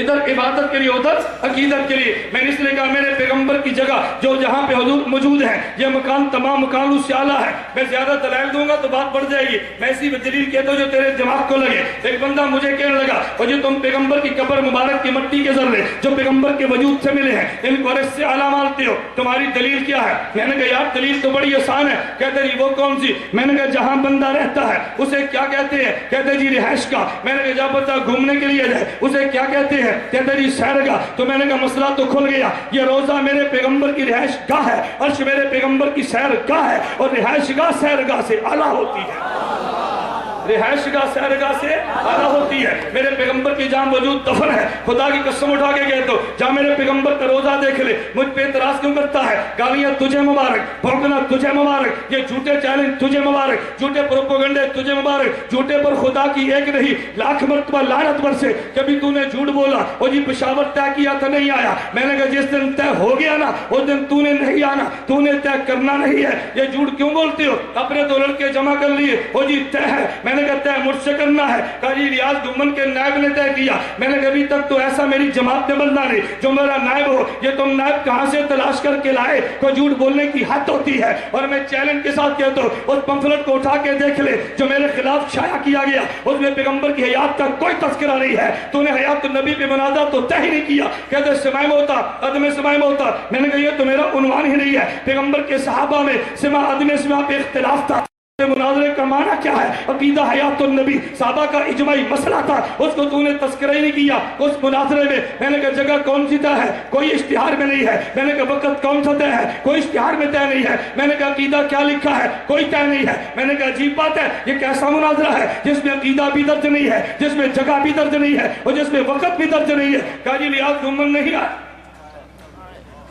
ادھر عبادت کے لیے ادھر عقیدت کے لیے. میں نے اس لیے کہا میرے پیغمبر کی جگہ جو جہاں پہ حضور موجود ہیں یہ مکان تمام مکانوں سے اعلیٰ ہے. میں زیادہ دلائل دوں گا تو بات بڑھ جائے گی, میں اسی دلیل کہتا ہوں جو تیرے دماغ کو لگے. ایک بندہ مجھے کہنے لگا اور جو تم پیغمبر کی قبر مبارک کی مٹی کے ذرے جو پیغمبر کے وجود سے ملے ہیں ان کو عرش سے اعلیٰ مانتے ہو, تمہاری دلیل کیا ہے؟ میں نے کہا یار دلیل تو بڑی آسان ہے. کہتے جی وہ کون سی؟ میں نے کہا جہاں بندہ رہتا ہے اسے کیا کہتے ہیں؟ کہتے جی رہائش کا. میں نے کہا جب بندہ گھومنے کے لیے جائے اسے کیا کہتے ہیں؟ کہتے جی سیرگاہ. تو میں نے کہا مسئلہ تو کھل گیا, یہ روزہ میرے پیغمبر کی رہائش گاہ ہے, عرش میرے پیغمبر کی سیر گاہ ہے, اور رہائش گاہ سیر گاہ سے اعلیٰ ہوتی ہے. رہائش گاہ سہرگاہ سے اعلیٰ ہوتی ہے. میرے پیغمبر کی جان وجود دفن ہے. خدا کی قسم اٹھا کے کہتا ہوں جہاں میرے پیغمبر کا روزہ دیکھ لے مجھ پہ اعتراض کیوں کرتا ہے؟ گالیاں تجھے مبارک، بھونکنا تجھے مبارک، یہ جھوٹے چیلنج تجھے مبارک، جھوٹے پروپیگنڈے تجھے مبارک، جھوٹے پر خدا کی ایک نہیں لاکھ مرتبہ لعنت برسے. کبھی تو نے جھوٹ بولا وہ جی پشاور طے کیا تھا نہیں آیا. میں نے کہا جس دن طے ہو گیا نا اس دن تو نے نہیں آنا، تو نے طے کرنا نہیں ہے. یہ جھوٹ کیوں بولتے ہو؟ اپنے دو لڑکے جمع کر لیے وہ جی طے ہے. میں نے کہا طے مجھ سے کرنا ہے. کہا جی ریاض گمن کے نائب نے طے کیا. میں نے کہا ابھی تک تو ایسا میری جماعت نے بننا نہیں جو میرا نائب ہو. یہ تم نائب کہاں سے تلاش کر کے لائے؟ کوئی جھوٹ بولنے کی حد ہوتی ہے. اور میں چیلنج کے ساتھ کہتا ہوں اس پمفلٹ کو اٹھا کے دیکھ لے جو میرے خلاف شائع کیا گیا، اس میں پیغمبر کی حیات کا کوئی تذکرہ نہیں ہے. تو نے حیات النبی پہ مناظرہ تو طے ہی نہیں کیا. کہتے سماع موتا عدم سماع موتا. میں نے کہا یہ تو میرا عنوان ہی نہیں ہے. پیغمبر کے صحابہ میں سماع عدم سماع پہ اختلاف تھا. مناظرے کا معنی کیا ہے؟ عقیدہ حیات النبی صحابہ کا اجماعی مسئلہ تھا، اس کو تو نے تذکرہ ہی نہیں کیا اس مناظرے میں. میں نے کہا جگہ کون سی طے ہے؟ کوئی اشتہار میں نہیں ہے. میں نے کہا وقت کون سا طے ہے؟ کوئی اشتہار میں طے نہیں ہے. میں نے کہا عقیدہ کیا لکھا ہے؟ کوئی طے نہیں ہے. میں نے کہا عجیب بات ہے یہ کیسا مناظرہ ہے جس میں عقیدہ بھی درج نہیں ہے، جس میں جگہ بھی درج نہیں ہے اور جس میں وقت بھی درج نہیں ہے. کہا جی ریاض گمن نہیں آئے،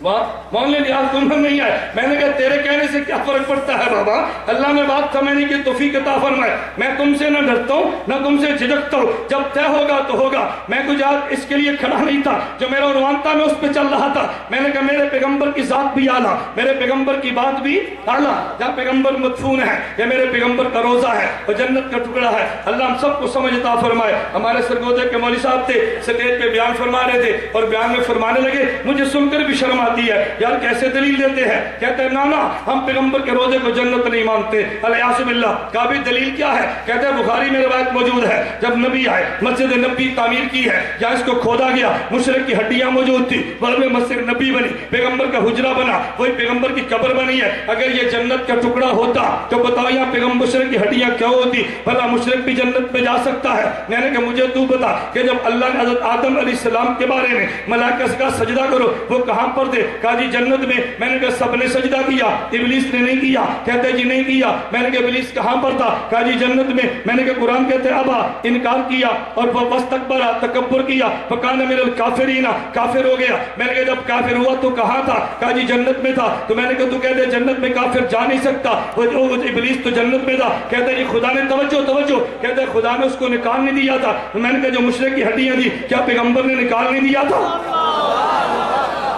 مولانا ریاض گمن نہیں آئے. میں نے کہا تیرے کہنے سے کیا فرق پڑتا ہے بابا؟ اللہ نے بات سمجھنے کی توفیق عطا فرمائے. میں تم سے نہ ڈرتا ہوں نہ تم سے جھجکتا ہوں. جب طے ہوگا تو ہوگا. میں کچھ آج اس کے لیے کھڑا نہیں تھا جو میرا عنوان تھا میں اس پہ چل رہا تھا. میں نے کہا میرے پیغمبر کی ذات بھی اعلیٰ، میرے پیغمبر کی بات بھی اعلیٰ. جہاں پیغمبر مدفون ہے یہ میرے پیغمبر کا روزہ ہے اور جنت کا ٹکڑا ہے. اللہ ہم سب کو سمجھ عطا فرمائے. ہمارے سرگودے کے مولوی صاحب تھے سٹیج پہ بیان فرما رہے تھے اور بیان میں فرمانے لگے مجھے سن کر بھی شرم آتی ہے یار کیسے دلیل دیتے ہیں. کہتے ہیں نانا ہم پیغمبر کے روزے کو جنت نہیں مانتے. علیہ باللہ. کہا بھی دلیل کیا ہے؟ کہتے ہیں بخاری میں روایت موجود ہے جب نبی آئے مسجد نبی تعمیر کی ہے یا اس کو کھودا گیا مشرک کی ہڈیاں موجود تھی بعد میں مسجد نبی بنی پیغمبر کا حجرہ بنا وہی پیغمبر کی قبر بنی ہے. اگر یہ جنت کا ٹکڑا ہوتا تو بتاؤ یہاں پیغمبر مشرک کی ہڈیاں کیا ہوتی؟ بھلا مشرک بھی جنت میں جا سکتا ہے؟ میں نے کہا مجھے تو بتا کہ جب اللہ نے حضرت آدم علیہ السلام کے بارے میں ملائکہ کا سجدہ کرو وہ کہاں پر تھے؟ کہا جی جنت میں نے کہا سب نے سجدہ کیا ابلیس نے نہیں کیا. کہتے جی نہیں کیا. میں نے کہا ابلیس کہاں پر تھا؟ کہا جی جنت میں. میں نے کہا قرآن کہتے ابا انکار کیا اور وہ واستکبر تکبر کیا فکان من الکافرین کافر ہو گیا. میں نے کہا جب کافر ہوا تو کہاں تھا؟ کہا جی جنت میں تھا. تو میں نے کہا تو کہتے جنت میں کافر جا نہیں سکتا وہ ابلیس تو جنت میں تھا. کہتے جی خدا نے توجہ کہتے خدا نے اس کو نکال نہیں دیا تھا. میں نے کہا جو مشرک کی ہڈیاں تھی کیا پیغمبر نے نکال نہیں دیا تھا؟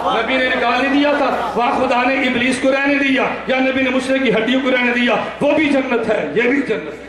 نبی نے نکال نہیں دیا تھا. وہاں خدا نے ابلیس کو رہنے دیا یا نبی نے مشرک کی ہڈیوں کو رہنے دیا. وہ بھی جنت ہے یہ بھی جنت ہے.